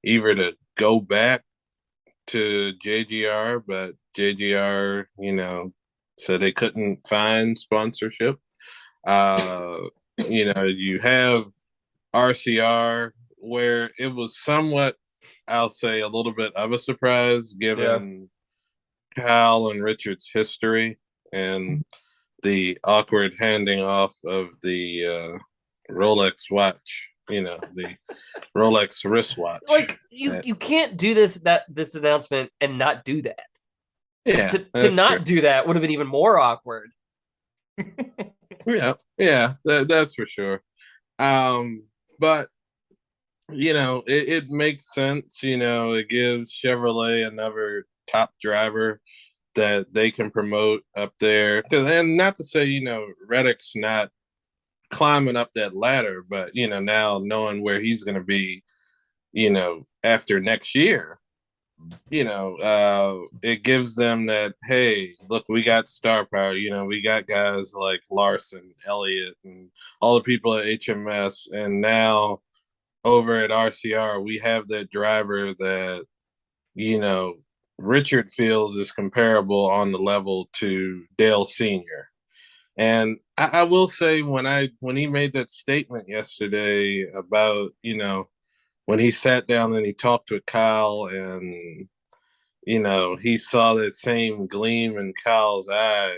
either to go back to JGR, but JGR, said they couldn't find sponsorship. You have RCR, where it was somewhat, I'll say, a little bit of a surprise given Kyle and Richard's history and the awkward handing off of the Rolex watch, the Rolex wristwatch. Like you can't do this announcement and not do that. Yeah, to not do that would have been even more awkward. Yeah, that's for sure. But it makes sense. It gives Chevrolet another top driver that they can promote up there. And not to say, Reddick's not climbing up that ladder, but, now knowing where he's going to be, after next year, it gives them that, hey, look, we got star power. We got guys like Larson, Elliott, and all the people at HMS. And now over at RCR, we have that driver that, Richard feels is comparable on the level to Dale Sr. And I will say, when he made that statement yesterday about, when he sat down and he talked with Kyle and, he saw that same gleam in Kyle's eye,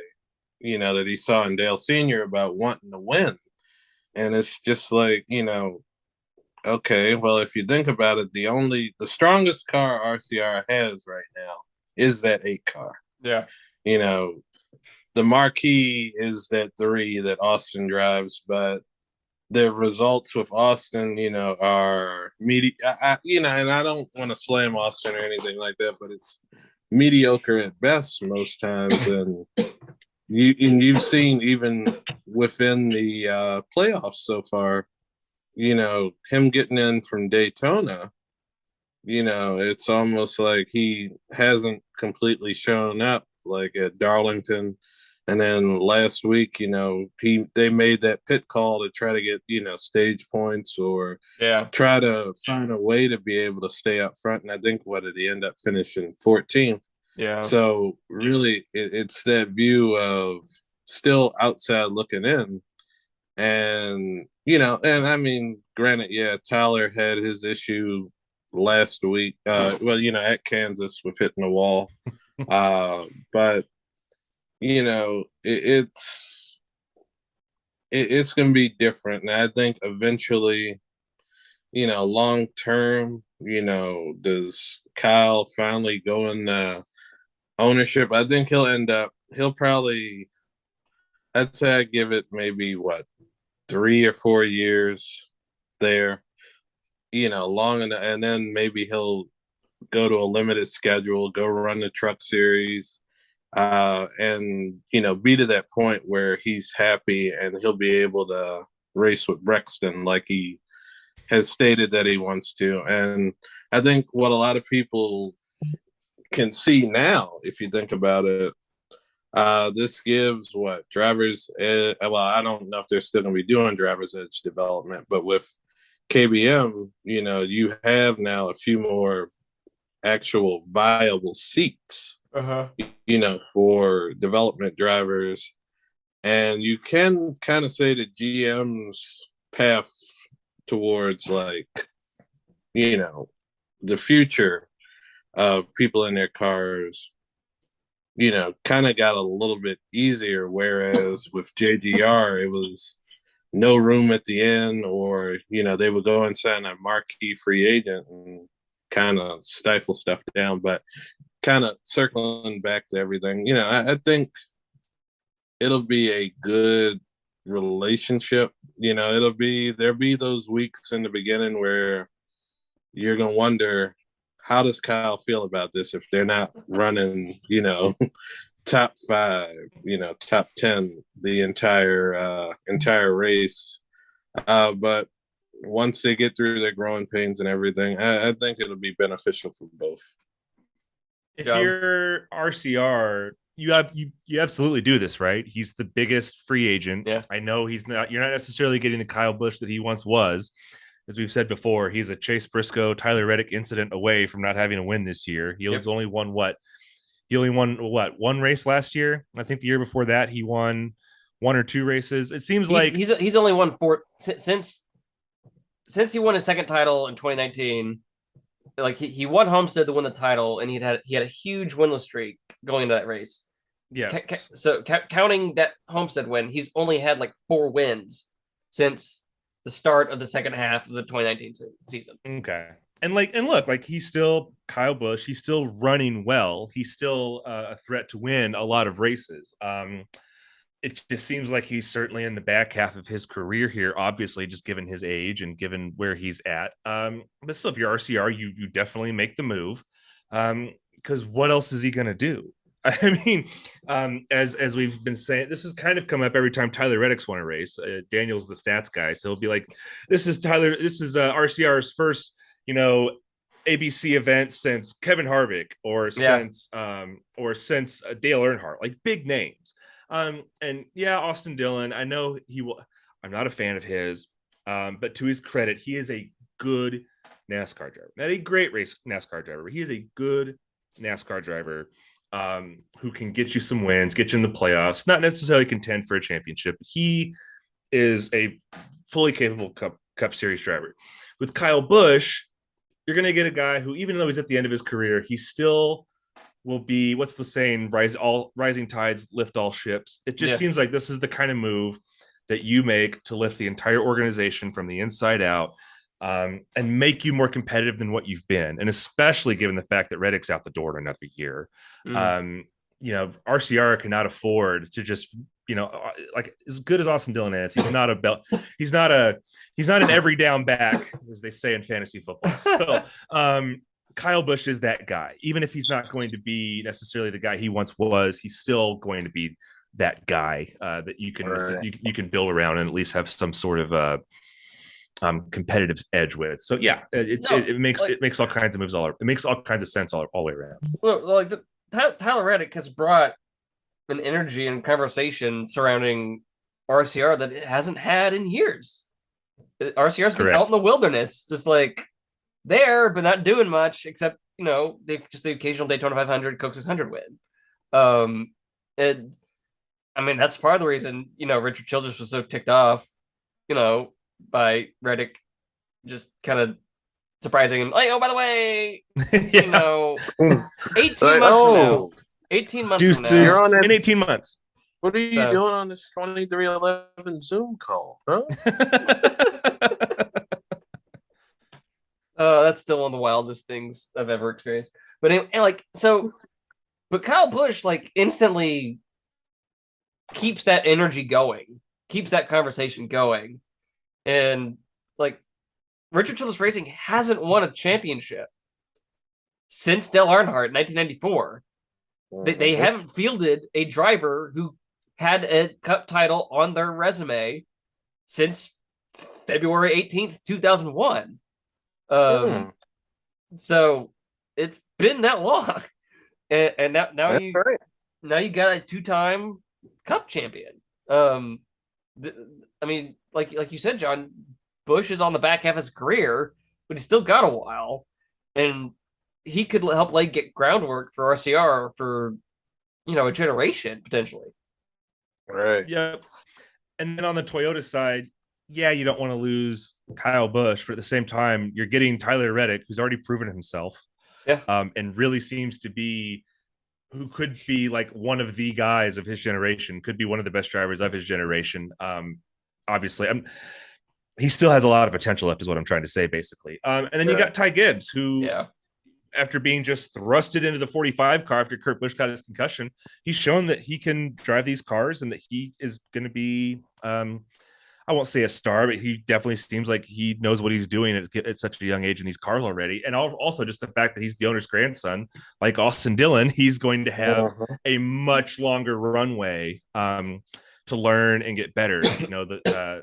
that he saw in Dale Sr. about wanting to win. And it's just like, okay, well, if you think about it, the strongest car RCR has right now is that 8 car. Yeah. You know, the marquee is that 3 that Austin drives, but the results with Austin, are and I don't want to slam Austin or anything like that, but it's mediocre at best most times. And you've seen even within the playoffs so far, him getting in from Daytona, it's almost like he hasn't completely shown up like at Darlington. And then last week, they made that pit call to try to get, stage points or try to find a way to be able to stay up front. And I think what did he end up finishing 14th? Yeah. So really, it's that view of still outside looking in. And, and I mean, granted, yeah, Tyler had his issue last week, at Kansas with hitting the wall. But it's going to be different. And I think eventually, long term, does Kyle finally go in ownership? I think he'll probably, I'd say I give it maybe 3 or 4 years there, long enough. And then maybe he'll go to a limited schedule, go run the truck series, and be to that point where he's happy and he'll be able to race with Brexton like he has stated that he wants to. And I think what a lot of people can see now, if you think about it, this gives drivers, well, I don't know if they're still going to be doing driver's edge development, but with KBM, you have now a few more actual viable seats, for development drivers. And you can kind of say that GM's path towards the future of people in their cars, kind of got a little bit easier. Whereas with JGR, it was no room at the end, or, they would go and sign a marquee free agent and kind of stifle stuff down. But kind of circling back to everything, I think it'll be a good relationship. There'll be those weeks in the beginning where you're going to wonder, how does Kyle feel about this if they're not running, top 5, top 10 the entire race. But once they get through their growing pains and everything, I think it'll be beneficial for both. If you're RCR, you absolutely do this, right? He's the biggest free agent. Yeah. I know you're not necessarily getting the Kyle Busch that he once was. As we've said before, he's a Chase Briscoe, Tyler Reddick incident away from not having a win this year. He was only won one race last year. I think the year before that he won 1 or 2 races. It seems like he's only won 4 since he won his second title in 2019. Like he won Homestead to win the title, and he had a huge winless streak going into that race. Yes. So counting that Homestead win, he's only had 4 wins since the start of the second half of the 2019 season. Okay. And look, he's still Kyle Busch. He's still running well. He's still a threat to win a lot of races. It just seems like he's certainly in the back half of his career here, obviously, just given his age and given where he's at. But still, if you're RCR, you definitely make the move, because what else is he going to do? I mean, as we've been saying, this has kind of come up every time Tyler Reddick's won a race. Daniel's the stats guy, so he'll be like, this is RCR's first, ABC event since Kevin Harvick or since Dale Earnhardt, like big names. And Austin Dillon, I know I'm not a fan of his, but to his credit, he is a good NASCAR driver. Not a great race NASCAR driver, but he is a good NASCAR driver who can get you some wins, get you in the playoffs, not necessarily contend for a championship. He is a fully capable Cup Series driver. With Kyle Busch, you're going to get a guy who, even though he's at the end of his career, he still will be, what's the saying, rising tides lift all ships. It just seems like this is the kind of move that you make to lift the entire organization from the inside out. and make you more competitive than what you've been. And especially given the fact that Reddick's out the door in another year. RCR cannot afford to just, like as good as Austin Dillon is, he's not a belt. He's not an every down back, as they say in fantasy football. So Kyle Busch is that guy. Even if he's not going to be necessarily the guy he once was, he's still going to be that guy that you can build around and at least have some sort of competitive edge with. So yeah, it makes all kinds of moves it makes all kinds of sense all the way around. Well, like Tyler Reddick has brought an energy and conversation surrounding RCR that it hasn't had in years. RCR's been out in the wilderness, just like there, but not doing much except they just the occasional Daytona 500, Coke 600 win. And I mean that's part of the reason Richard Childress was so ticked off, by Reddick just kind of surprising him. Like, oh, by the way, 18 months from now. 18 months from now. You're on in 18 months. What are you doing on this 2311 Zoom call? Huh? That's still one of the wildest things I've ever experienced. But but Kyle Busch instantly keeps that energy going, keeps that conversation going. And Richard Childress Racing hasn't won a championship since Dale Earnhardt in 1994. They haven't fielded a driver who had a cup title on their resume since February 18th, 2001. So it's been that long. And now you got a two-time cup champion. I mean, like you said, John, Busch is on the back half of his career, but he's still got a while, and he could help get groundwork for RCR for a generation potentially. Right. Yeah. And then on the Toyota side, yeah, you don't want to lose Kyle Busch, but at the same time, you're getting Tyler Reddick, who's already proven himself. Yeah. And really seems to be who could be one of the guys of his generation, could be one of the best drivers of his generation. Obviously, he still has a lot of potential left, is what I'm trying to say, basically. And then you got Ty Gibbs, who, after being just thrusted into the 45 car after Kurt Busch got his concussion, he's shown that he can drive these cars and that he is going to be, I won't say a star, but he definitely seems like he knows what he's doing at such a young age in these cars already. And also just the fact that he's the owner's grandson, like Austin Dillon, he's going to have a much longer runway to learn and get better.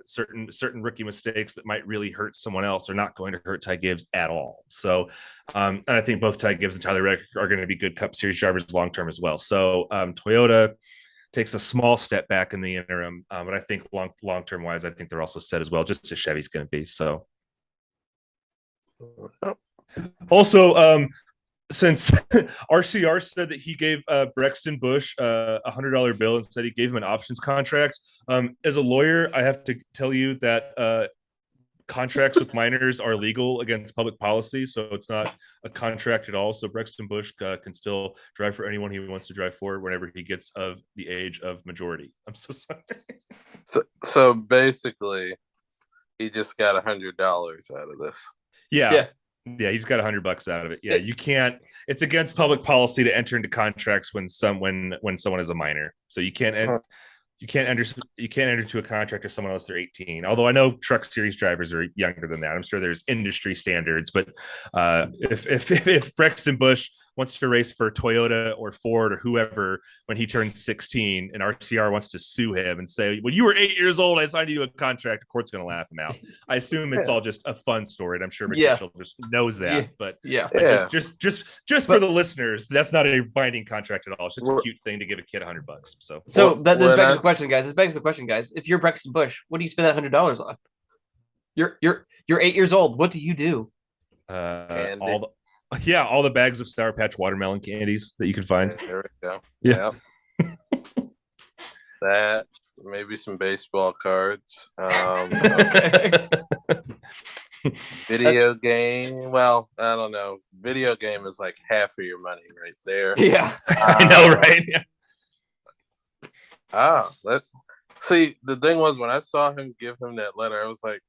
Certain rookie mistakes that might really hurt someone else are not going to hurt Ty Gibbs at all. So, and I think both Ty Gibbs and Tyler Reddick are going to be good Cup Series drivers long term as well. So, Toyota takes a small step back in the interim, but I think long term wise, I think they're also set as well, just as Chevy's going to be. So, also, since RCR said that he gave Brexton Busch a $100 bill and said he gave him an options contract, as a lawyer, I have to tell you that contracts with minors are legal against public policy, so it's not a contract at all. So Brexton Busch can still drive for anyone he wants to drive for whenever he gets of the age of majority. I'm so sorry. So basically, he just got $100 out of this. Yeah, he's got $100 out of it. Yeah, you can't. It's against public policy to enter into contracts when someone is a minor. So you can't. You can't enter into a contract with someone else they're 18. Although I know truck series drivers are younger than that. I'm sure there's industry standards. But if Brexton Busch wants to race for Toyota or Ford or whoever when he turns 16 and RCR wants to sue him and say, when you were 8 years old, I signed you to a contract, the court's going to laugh him out. I assume it's all just a fun story. And I'm sure Mitchell just knows that. But just for the listeners, that's not a binding contract at all. It's just a cute thing to give a kid $100. So this begs the question, guys. This begs the question, guys. If you're Brexton Busch, what do you spend that $100 on? You're 8 years old. What do you do? All the bags of Sour Patch watermelon candies that you can find. There we go. Yeah. That, maybe some baseball cards. Video game. Well, I don't know. Video game is like half of your money right there. Yeah. I know, right? See, the thing was, when I saw him give him that letter, I was like,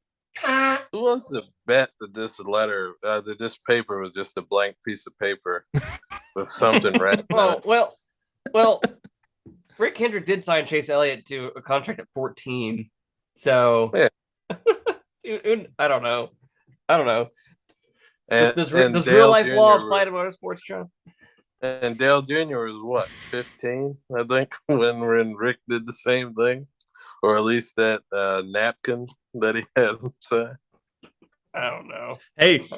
Who wants to bet that this letter, that this paper was just a blank piece of paper with something written on it? Well, Rick Hendrick did sign Chase Elliott to a contract at 14. So Yeah. I don't know. And Does Dale real life Jr. law apply to motorsports, John? And Dale Jr. was what, 15, I think, when Rick did the same thing, or at least that napkin that he had him sign. I don't know. Hey,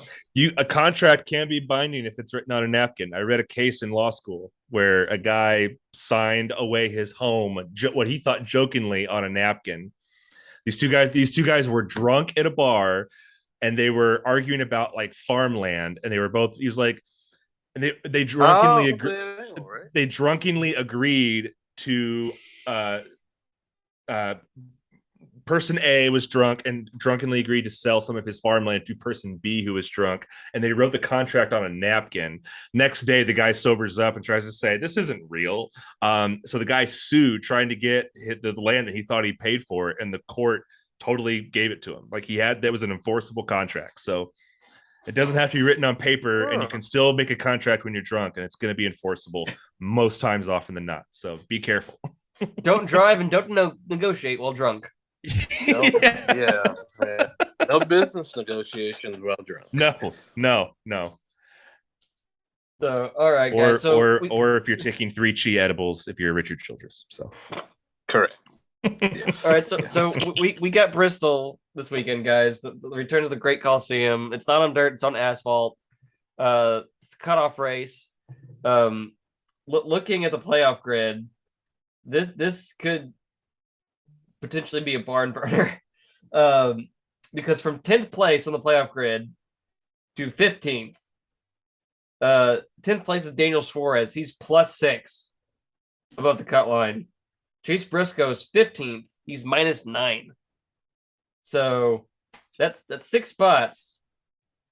a contract can be binding if it's written on a napkin. I read a case in law school where a guy signed away his home, what he thought jokingly, on a napkin. These two guys were drunk at a bar, and they were arguing about like farmland, and they were both. He was like, and they drunkenly right? They drunkenly agreed to person A was drunk and drunkenly agreed to sell some of his farmland to person B who was drunk, and they wrote the contract on a napkin. Next day, the guy sobers up and tries to say this isn't real. So the guy sued, trying to get the land that he thought he paid for, and the court totally gave it to him. Like that was an enforceable contract. So it doesn't have to be written on paper, and you can still make a contract when you're drunk, and it's going to be enforceable most times, often than not. So be careful. Don't drive and don't negotiate while drunk. Yeah. No business negotiations while drunk. No. So, all right, guys. Or if you're taking 3 chi edibles, if you're Richard Childress. So correct. Yes. All right, so we got Bristol this weekend, guys. The return to the Great Coliseum. It's not on dirt; it's on asphalt. It's the cutoff race. Looking at the playoff grid, this could potentially be a barn burner, because from 10th place on the playoff grid to 15th, 10th place is Daniel Suarez. He's +6 above the cut line. Chase Briscoe's 15th. He's -9. So that's 6 spots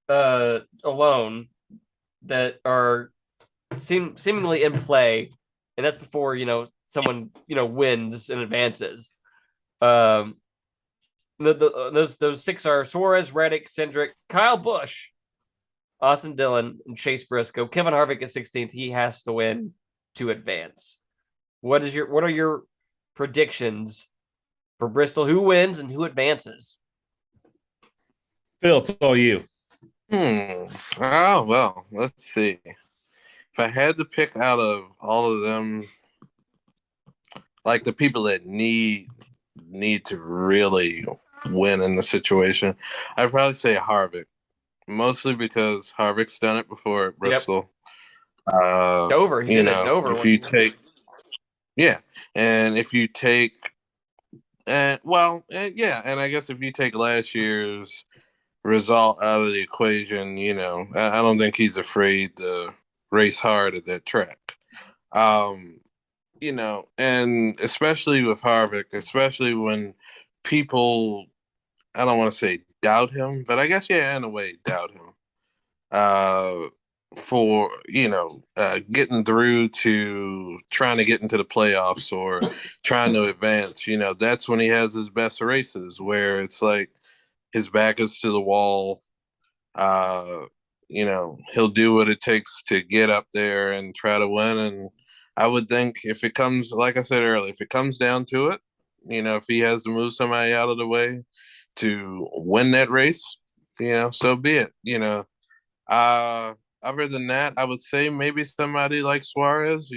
alone that are seemingly in play, and that's before someone wins and advances. Those 6 are Suarez, Reddick, Cindric, Kyle Busch, Austin Dillon, and Chase Briscoe. Kevin Harvick is 16th. He has to win to advance. What are your predictions for Bristol? Who wins and who advances? Phil, it's all you. Oh, well, let's see. If I had to pick out of all of them, like the people that need to really win in the situation, I'd probably say Harvick. Mostly because Harvick's done it before at Bristol. Yep. Dover, he did it at Dover. If you take, and if you take, and I guess if you take last year's result out of the equation, I don't think he's afraid to race hard at that track. And especially with Harvick, especially when people, I don't want to say doubt him, but I guess, in a way, doubt him for, getting through to trying to get into the playoffs or trying to advance. That's when he has his best races, where it's like his back is to the wall. He'll do what it takes to get up there and try to win. And I would think if it comes, like I said earlier, if it comes down to it, if he has to move somebody out of the way to win that race, so be it. Other than that, I would say maybe somebody like Suarez.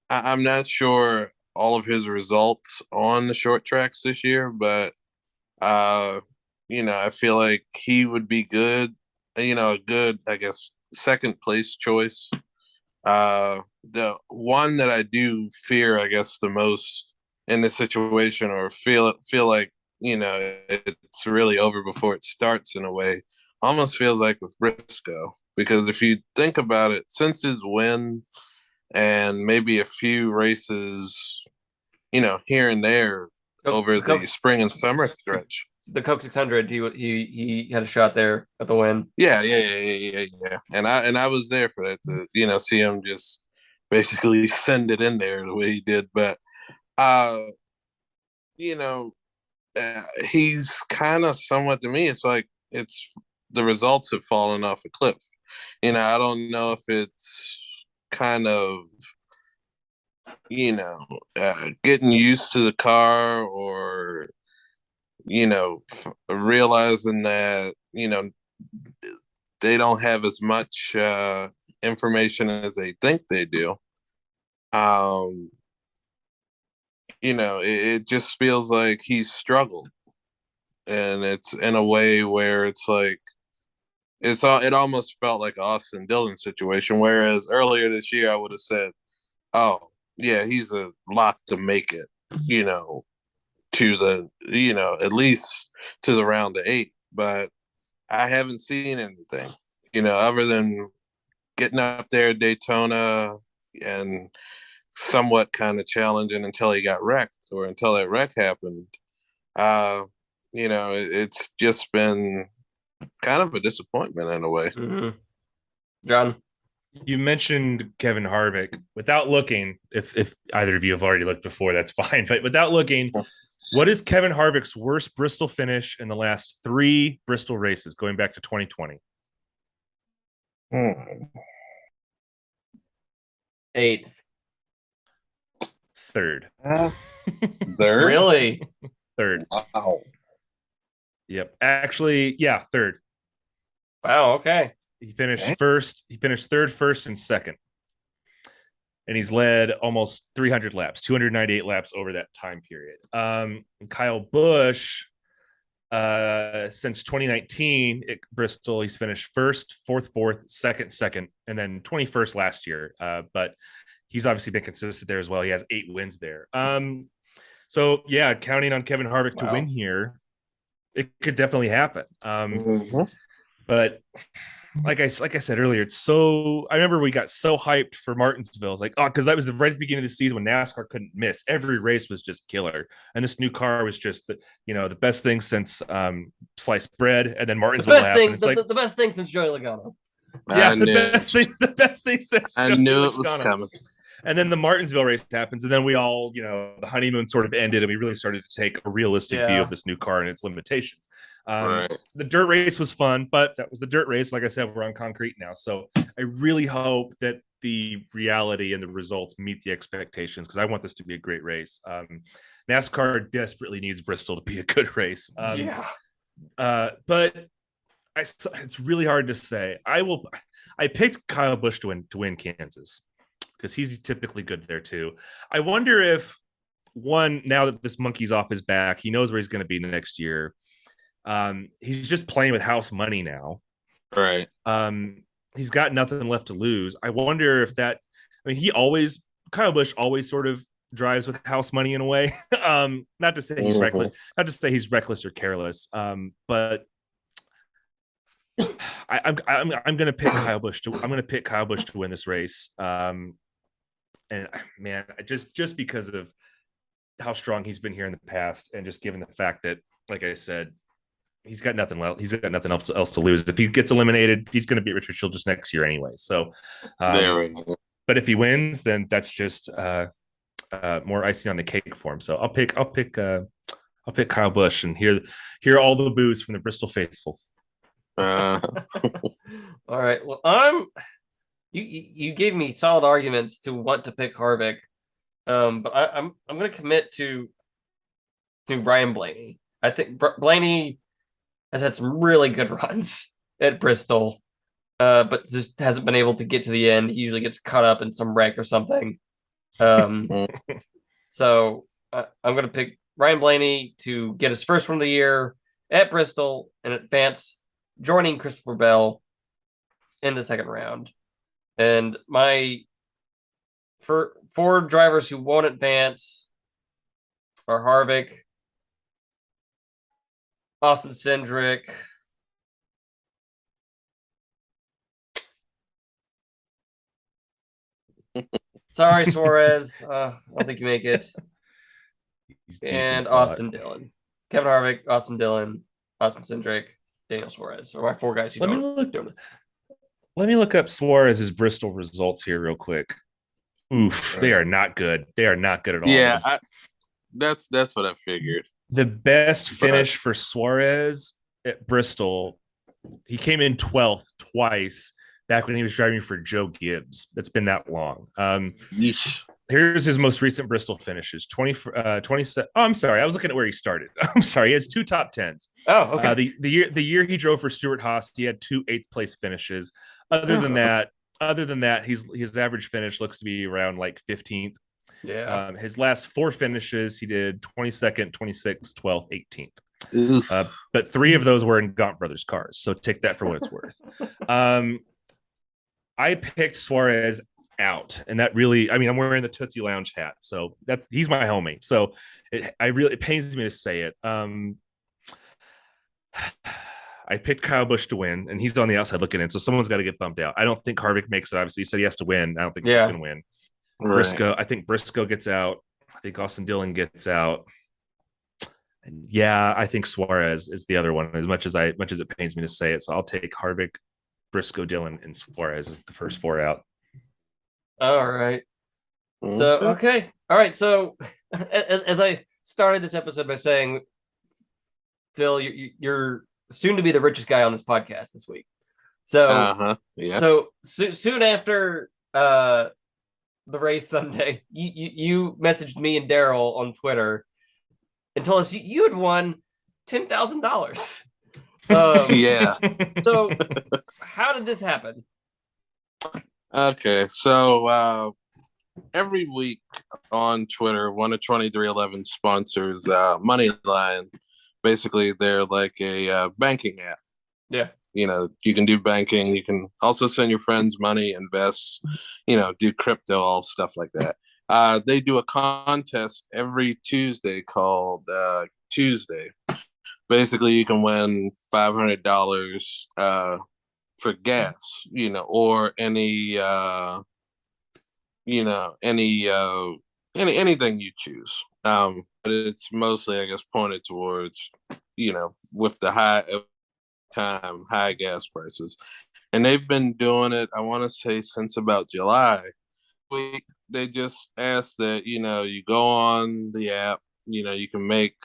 I'm not sure all of his results on the short tracks this year, but I feel like he would be good. A good, I guess, second place choice. The one that I do fear, I guess, the most in this situation, or feel like it's really over before it starts in a way, almost feels like with Briscoe. Because if you think about it, since his win and maybe a few races, here and there over the spring and summer stretch. The Coke 600, he had a shot there at the win. Yeah. And I was there for that to, see him just basically send it in there the way he did. But, he's kind of somewhat to me. It's like it's the results have fallen off a cliff. I don't know if it's kind of getting used to the car or realizing that they don't have as much information as they think they do. It just feels like he's struggled, and it's in a way where it's like it almost felt like an Austin Dillon situation. Whereas earlier this year, I would have said, "Oh, yeah, he's a lock to make it," to the at least to the round of 8. But I haven't seen anything, other than getting up there at Daytona and somewhat kind of challenging until he got wrecked or until that wreck happened. It's just been kind of a disappointment in a way. Mm-hmm. John, you mentioned Kevin Harvick. Without looking, if either of you have already looked before, that's fine. But without looking, what is Kevin Harvick's worst Bristol finish in the last 3 Bristol races going back to 2020? 8th. 3rd. 3rd? Really? 3rd. Wow. Yep. Actually, yeah, 3rd. Wow. Okay. He finished first. He finished 3rd, 1st, and 2nd. And he's led almost 300 laps, 298 laps over that time period. Kyle Busch, since 2019 at Bristol, he's finished 1st, 4th, 4th, 2nd, and then 21st last year. But he's obviously been consistent there as well. He has 8 wins there. So yeah, counting on Kevin Harvick to win here, it could definitely happen. But like I said earlier, it's so. I remember we got so hyped for Martinsville. It's like, because that was right at the beginning of the season when NASCAR couldn't miss. Every race was just killer, and this new car was just the best thing since sliced bread. And then Martinsville happened. The best thing since Joey Logano. Yeah, the best thing since I knew it was coming. And then the Martinsville race happens, and then we all, the honeymoon sort of ended, and we really started to take a realistic view of this new car and its limitations. The dirt race was fun, but that was the dirt race. Like I said, we're on concrete now. So I really hope that the reality and the results meet the expectations, because I want this to be a great race. NASCAR desperately needs Bristol to be a good race. But it's really hard to say. I picked Kyle Busch to win Kansas, because he's typically good there too. I wonder if, now that this monkey's off his back, he knows where he's going to be next year. He's just playing with house money now. Right. He's got nothing left to lose. I wonder if Kyle Busch always sort of drives with house money in a way. Not to say he's reckless, not to say he's reckless or careless. But I'm going to pick Kyle Busch to win this race. And man, just because of how strong he's been here in the past, and just given the fact that, like I said, he's got nothing else to lose. If he gets eliminated, he's going to beat Richard Childress next year anyway. So, but if he wins, then that's just more icing on the cake for him. So I'll pick Kyle Busch and hear all the boos from the Bristol faithful. All right. Well, you gave me solid arguments to want to pick Harvick, but I'm going to commit to Ryan Blaney. I think Blaney has had some really good runs at Bristol, but just hasn't been able to get to the end. He usually gets caught up in some wreck or something. So I'm going to pick Ryan Blaney to get his first win of the year at Bristol and advance, joining Christopher Bell in the second round. And my four drivers who won't advance are Harvick, Austin Cindric, sorry, Suarez. I don't think you make it. And Austin Dillon. Kevin Harvick, Austin Dillon, Austin Cindric, Daniel Suarez are my 4 guys who don't. Let me look up Suarez's Bristol results here real quick. Oof, they are not good. They are not good at all. Yeah, that's what I figured. The best finish for Suarez at Bristol, he came in 12th twice back when he was driving for Joe Gibbs. It's been that long. Here's his most recent Bristol finishes 27. Oh, I'm sorry. I was looking at where he started. I'm sorry. He has 2 top 10s. Oh, okay. The year he drove for Stuart Haas, he had 2 8th place finishes. Other than that, his average finish looks to be around like 15th. Yeah. His last 4 finishes, he did 22nd, 26th, 12th, 18th. But 3 of those were in Gaunt Brothers cars. So take that for what it's worth. I picked Suarez out, and that really, I mean, I'm wearing the Tootsie Lounge hat, so that he's my homie. So it pains me to say it. I picked Kyle Busch to win, and he's on the outside looking in, so someone's got to get bumped out. I don't think Harvick makes it. Obviously, he said he has to win. I don't think he's going to win. Right. Briscoe, I think Briscoe gets out. I think Austin Dillon gets out. And yeah, I think Suarez is the other one. As much as it pains me to say it, so I'll take Harvick, Briscoe, Dillon, and Suarez as the first 4 out. All right. So okay. All right. So as I started this episode by saying, Phil, you're soon to be the richest guy on this podcast this week. So So soon after the race Sunday, you messaged me and Daryl on Twitter and told us you had won $10,000. Yeah. So how did this happen? Okay, so every week on Twitter, one of 2311 sponsors Moneyline. Basically, they're like a banking app. Yeah. You know, you can do banking. You can also send your friends money, invest, do crypto, all stuff like that. They do a contest every Tuesday called Tuesday. Basically, you can win $500 for gas, or anything you choose. But it's mostly, I guess, pointed towards, with the high gas prices. And they've been doing it, I want to say, since about July. They just ask that, you go on the app, you can make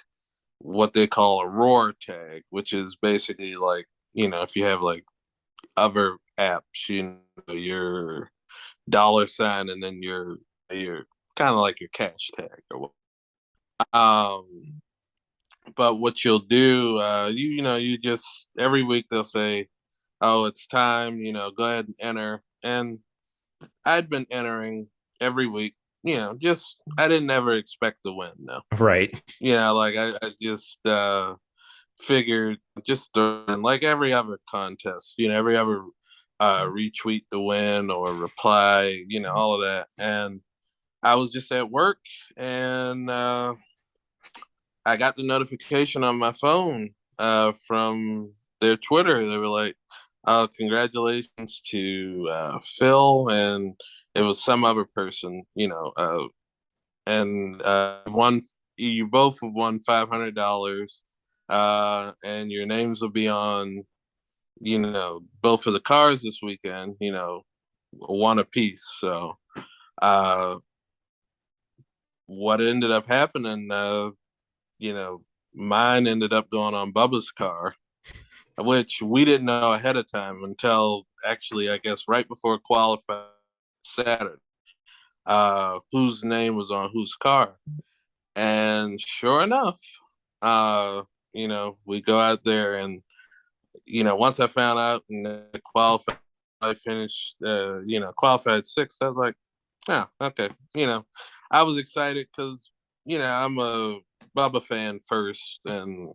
what they call a roar tag, which is basically like, if you have like other apps, your $sign and then your kind of like your cash tag or what. But what you'll do, you just every week they'll say, "Oh, it's time." Go ahead and enter. And I'd been entering every week. Just I didn't ever expect to win. No, right? Like I just figured just like every other contest, every other retweet the win or reply, all of that. And I was just at work and I got the notification on my phone from their Twitter. They were like, congratulations to Phil, and it was some other person, and you both have won $500, and your names will be on, both of the cars this weekend, one apiece. So, what ended up happening, mine ended up going on Bubba's car, which we didn't know ahead of time until actually, I guess, right before qualifying Saturday, whose name was on whose car. And sure enough, we go out there and, once I found out and qualified, I finished, qualified 6th, I was like, yeah, okay. I was excited because, I'm a Bubba fan first and,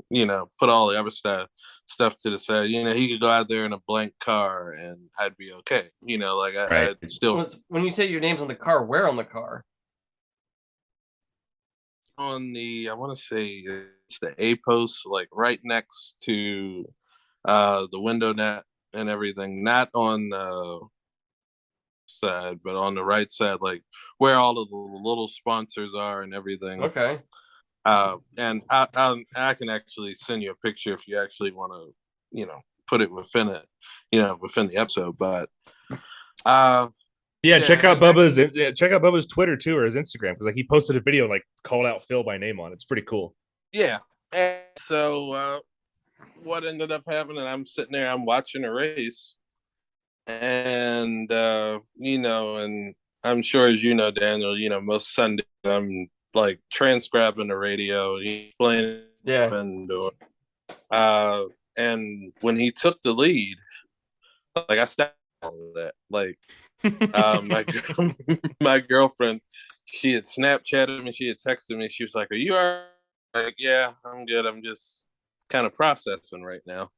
put all the other stuff to the side. He could go out there in a blank car and I'd be okay. I'd still. When you say your name's on the car, where on the car? On the, I want to say it's the A post, like right next to the window net and everything, not on the side, but on the right side, like where all of the little sponsors are and everything. Okay. And I can actually send you a picture if you actually want to, put it within it, within the episode. But check out Bubba's Twitter too, or his Instagram, because like he posted a video and like called out Phil by name on it. It's pretty cool. Yeah, And so what ended up happening, I'm sitting there, I'm watching a race, and and I'm sure, as you know, Daniel, most Sundays I'm like transcribing the radio, playing, Yeah. and when he took the lead, like I stopped all of that. Like my my girlfriend, she had Snapchatted me, she had texted me, she was like, "Are you all right?" Like, yeah, I'm good. I'm just kind of processing right now.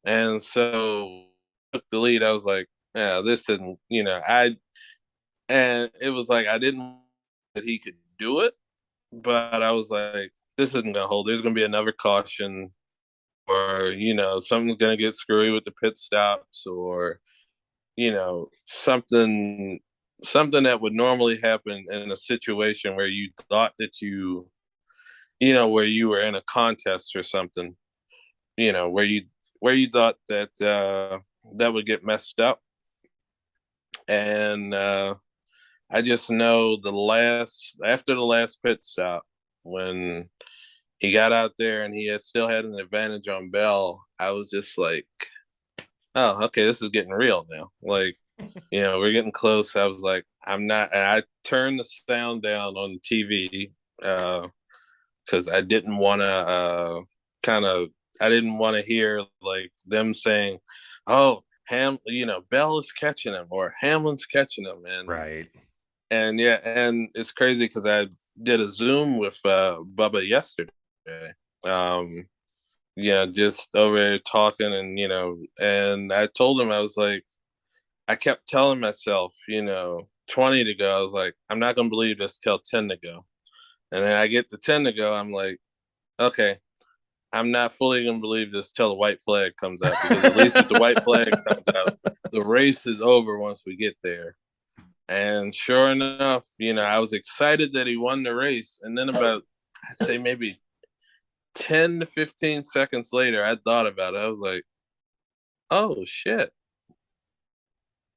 And so took the lead. I was like, yeah, this isn't, and it was like I didn't that he could do it, but I was like, this isn't gonna hold. There's gonna be another caution, or something's gonna get screwy with the pit stops, or something that would normally happen in a situation where you thought that where you were in a contest or something, where you thought that that would get messed up. And I just know after the last pit stop, when he got out there and he still had an advantage on Bell, I was just like, oh, okay, this is getting real now. Like, we're getting close. I was like, I'm not. And I turned the sound down on the TV because I didn't want to I didn't want to hear like them saying, "Oh, Bell is catching him," or "Hamlin's catching him," and yeah, and it's crazy because I did a Zoom with Bubba yesterday. Um, just over there talking, and I told him, I was like, I kept telling myself, 20 to go, I was like, I'm not gonna believe this till 10 to go, and then I get to 10 to go, I'm like, okay, I'm not fully gonna believe this till the white flag comes out, because at least if the white flag comes out, the race is over once we get there. And sure enough, I was excited that he won the race, and then about, I'd say maybe 10 to 15 seconds later, I thought about it. I was like, oh shit,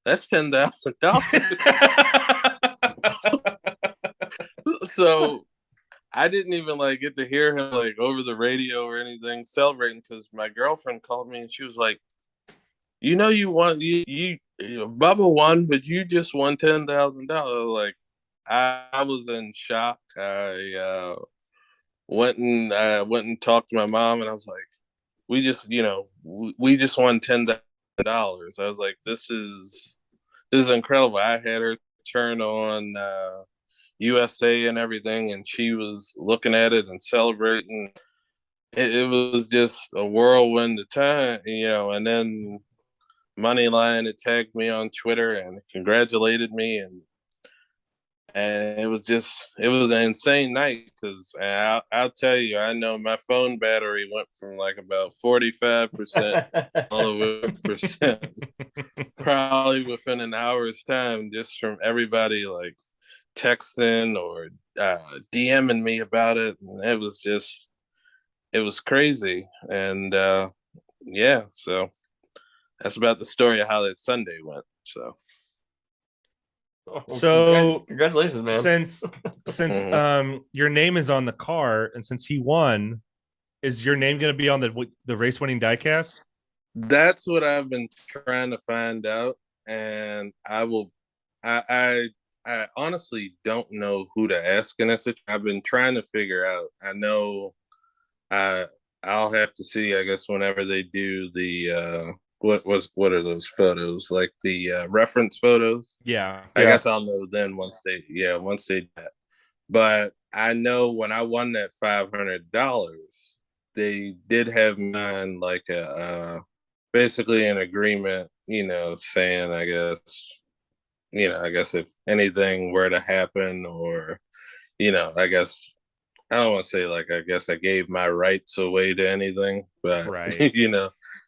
that's $10,000. So I didn't even like get to hear him like over the radio or anything celebrating, because my girlfriend called me and she was like, you won, Bubba won, but you just won $10,000. Like, I was in shock. I went and talked to my mom, and I was like, we just won $10,000. I was like, this is incredible. I had her turn on USA and everything, and she was looking at it and celebrating. It was just a whirlwind of time, and then Moneyline had tagged me on Twitter and congratulated me, and it was an insane night, because I'll tell you, I know my phone battery went from like about 45% all the way to percent probably within an hour's time, just from everybody like texting or DMing me about it. And it was crazy. And yeah, so that's about the story of how that Sunday went. So congratulations, man. Since your name is on the car, and since he won, is your name going to be on the race winning diecast? That's what I've been trying to find out, and I honestly don't know who to ask in that situation. I've been trying to figure out. I know I'll have to see, I guess, whenever they do the what are those photos, like the reference photos. Yeah, I guess I'll know then once they do that. But I know when I won that $500, they did have mine like a basically an agreement, saying, I guess if anything were to happen, or I guess I don't want to say like, I guess I gave my rights away to anything, but right.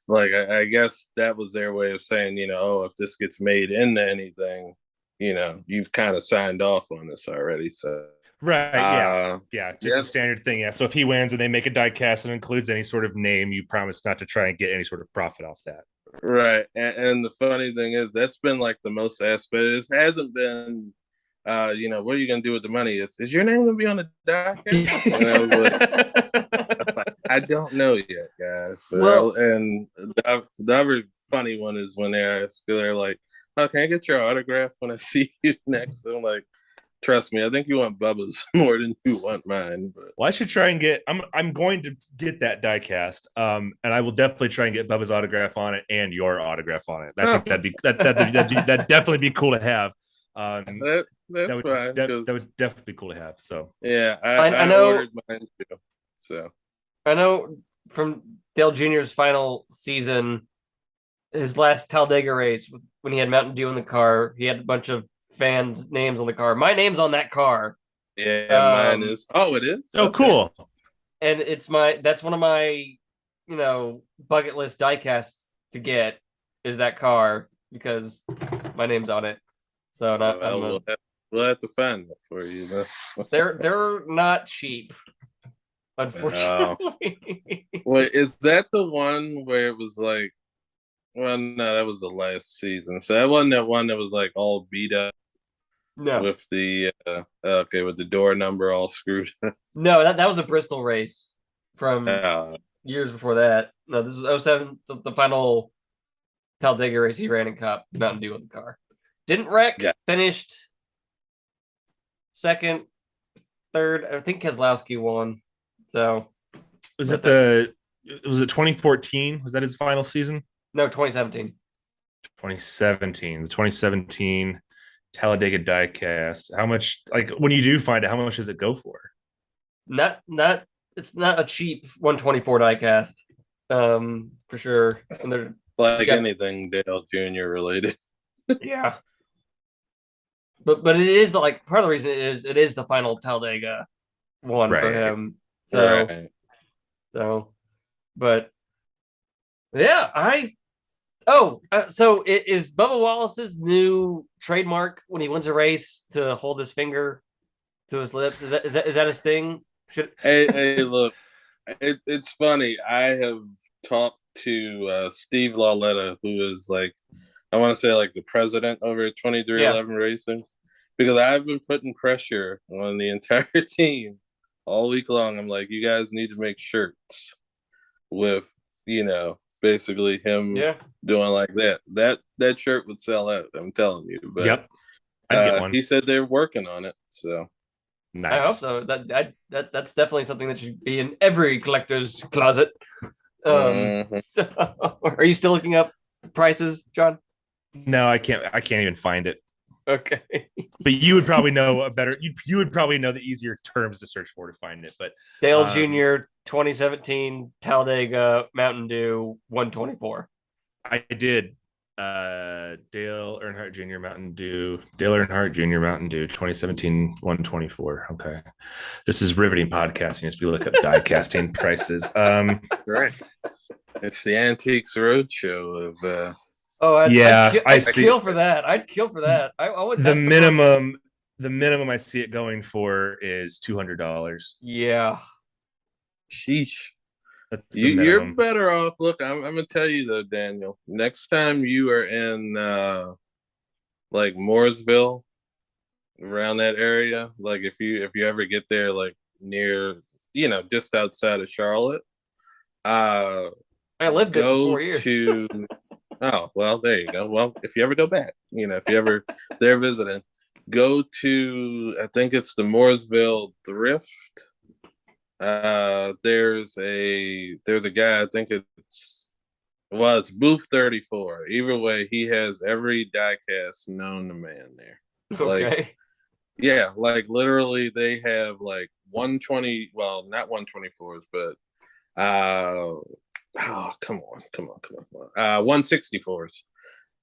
like I guess that was their way of saying, oh, if this gets made into anything, you've kind of signed off on this already. So right, yeah, just a yes. standard thing. Yeah, so if he wins and they make a diecast that includes any sort of name, you promise not to try and get any sort of profit off that. Right, and the funny thing is, that's been like the most asked, but it hasn't been what are you gonna do with the money? Is your name gonna be on the docket? And I was like, I don't know yet, guys. But Well- and the other funny one is when they're like, "Oh, can I get your autograph when I see you next?" I'm like, "Trust me, I think you want Bubba's more than you want mine." But Well, I should try and get. I'm going to get that die cast. And I will definitely try and get Bubba's autograph on it and your autograph on it. I think that'd definitely be cool to have. that's fine. That would definitely be cool to have. So Yeah, I I know- ordered mine too. So I know from Dale Jr.'s final season, his last Talladega race, when he had Mountain Dew in the car, he had a bunch of fans' names on the car. My name's on that car. yeah, mine is. Oh, it is. oh, Okay. cool. And that's one of my, bucket list diecasts to get is that car because my name's on it. So Well, we'll have to find that for you. Though. they're not cheap, unfortunately. Wait, is that the one where it was like? Well, no, that was the last season. So that wasn't that one that was like all beat up No, with the with the door number all screwed up. no, that was a Bristol race from Uh, years before that. No, this is '07, the final Talladega race he ran in Cup, Mountain Dew with the car. Didn't wreck, Yeah. finished second, third. I think Keselowski won. So Was it 2014? Was that his final season? no, 2017. 2017. The 2017 Talladega diecast. How much? Like when you do find it, how much does it go for? Not it's not a cheap 124 diecast. For sure. And they're like Yeah. anything Dale Jr. related. yeah. But it is part of the reason it is the final Talladega one for Right. him. So Right. But yeah, so it is Bubba Wallace's new trademark when he wins a race to hold his finger to his lips. Is that his thing? Hey, look, it's funny. I have talked to Steve Lauletta, who is like, I want to say like the president over at 2311 Racing, because I've been putting pressure on the entire team all week long. I'm like, you guys need to make shirts with, basically him doing like that. That shirt would sell out. I'm telling you. But Yep, I'd get one. He said they're working on it. So Nice. I hope so. That's definitely something that should be in every collector's closet. So, are you still looking up prices, John? No, I can't. I can't even find it. Okay. But you would probably know a better. You would probably know the easier terms to search for to find it. But Dale Jr. 2017 Talladega Mountain Dew 124. I did. Dale Earnhardt Jr. Mountain Dew. Dale Earnhardt Jr. Mountain Dew 2017 124. Okay. This is riveting podcasting as we look up die casting prices. right. It's the Antiques Roadshow of I'd see. kill for that. I'd kill for that. I would. The minimum I see it going for is $200. Yeah. Sheesh. That's the You're minimum. better off. Look, I'm gonna tell you though, Daniel. Next time you are in like Mooresville, around that area, like if you ever get there, like near, just outside of Charlotte, I lived there for 4 years. Oh, well, there you go. Well, if you ever go back, if you ever there visiting, go to, I think it's the Mooresville Thrift. There's a guy, I think it's booth 34. Either way, he has every diecast known to man there. Okay. Like literally they have like 120, well, not 124s, but come on. 164s.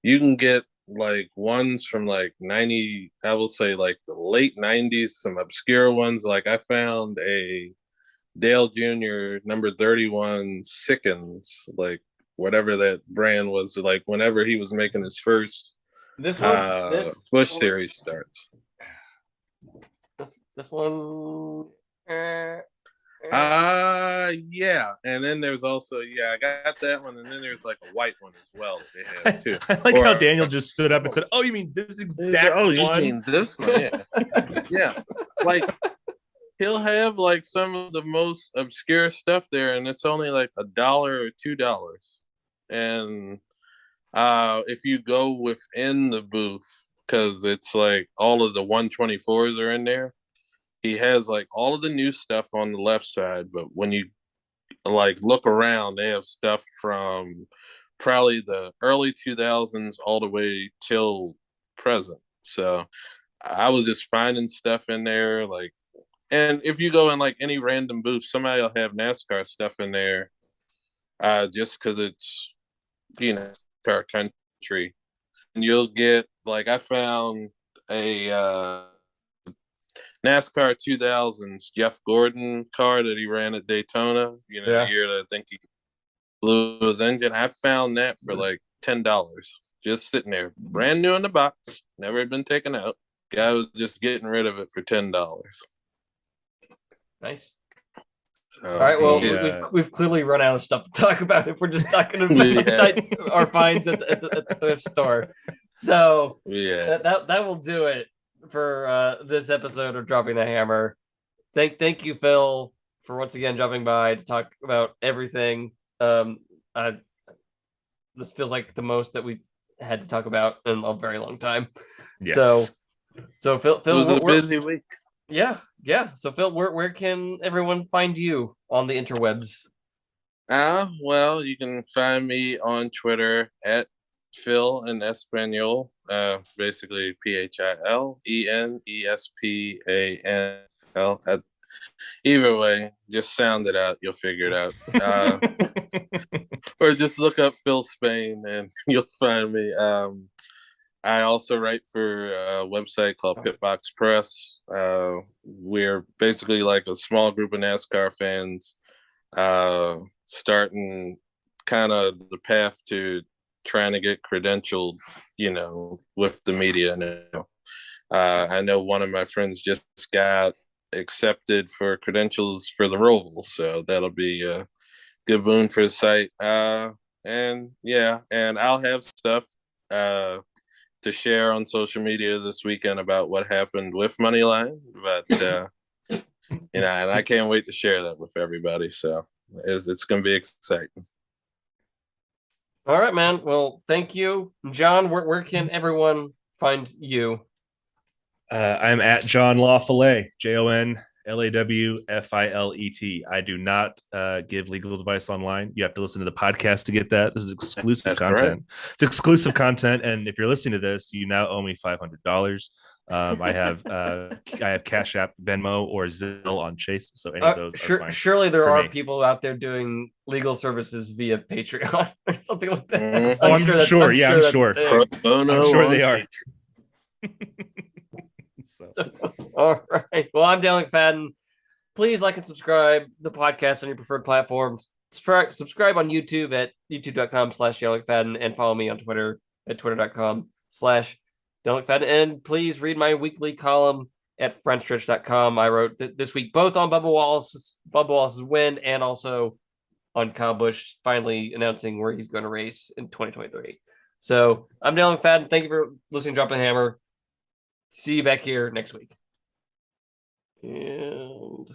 You can get like ones from like 90, I will say like the late 90s, some obscure ones. Like I found a Dale Jr. number 31 Sickens, like whatever that brand was, like whenever he was making his first This one, Busch series starts. This one. Yeah, and then there's also I got that one, and then there's like a white one as well that they have too. I like how Daniel just stood up and said, "Oh, you mean this exact one?" You mean this one? Yeah, yeah. Like he'll have like some of the most obscure stuff there, and it's only like $1 or $2. And if you go within the booth, because it's like all of the 124s are in there, he has like all of the new stuff on the left side. But when you like look around, they have stuff from probably the early 2000s all the way till present. So I was just finding stuff in there, like, and if you go in like any random booth, somebody will have NASCAR stuff in there, just because it's, our country. And you'll get like, I found a NASCAR 2000s Jeff Gordon car that he ran at Daytona. The year that I think he blew his engine. I found that for like $10, just sitting there, brand new in the box, never had been taken out. Guy was just getting rid of it for $10. Nice. So, all right. Well, we've clearly run out of stuff to talk about if we're just talking about our finds at the thrift store. So that will do it for this episode of Dropping the Hammer. Thank you, Phil, for once again dropping by to talk about everything. This feels like the most that we've had to talk about in a very long time. Yes. So Phil, it was a busy week. Yeah. So Phil, where can everyone find you on the interwebs? Well, you can find me on Twitter at Phil in Espanol, basically PhilenEspanol. Either way, just sound it out, you'll figure it out. Or just look up Phil Spain and you'll find me. I also write for a website called Pitbox Press. We're basically like a small group of NASCAR fans, starting kind of the path to trying to get credentialed, with the media now. I know one of my friends just got accepted for credentials for the Roval, so that'll be a good boon for the site. And I'll have stuff to share on social media this weekend about what happened with Moneyline, but and I can't wait to share that with everybody. So it's going to be exciting. All right, man. Well, thank you, John. Where can everyone find you? I'm at Jon LaFollette, JonLawFilet. I do not give legal advice online. You have to listen to the podcast to get that. This is exclusive content. Right. It's exclusive content, and if you're listening to this, you now owe me $500. I have Cash App, Venmo, or Zelle on Chase. So any of those. Surely there are people out there doing legal services via Patreon or something like that. I'm sure. I'm sure they are. So, all right. Well, I'm Dale McFadden. Please like and subscribe the podcast on your preferred platforms. Subscribe on YouTube at youtube.com/Dale McFadden and follow me on Twitter at twitter.com/Dale McFadden. And please read my weekly column at FrenchChurch.com. I wrote this week both on Bubba Wallace's win and also on Kyle Busch finally announcing where he's going to race in 2023. So I'm Dale McFadden. Thank you for listening to Drop the Hammer. See you back here next week. And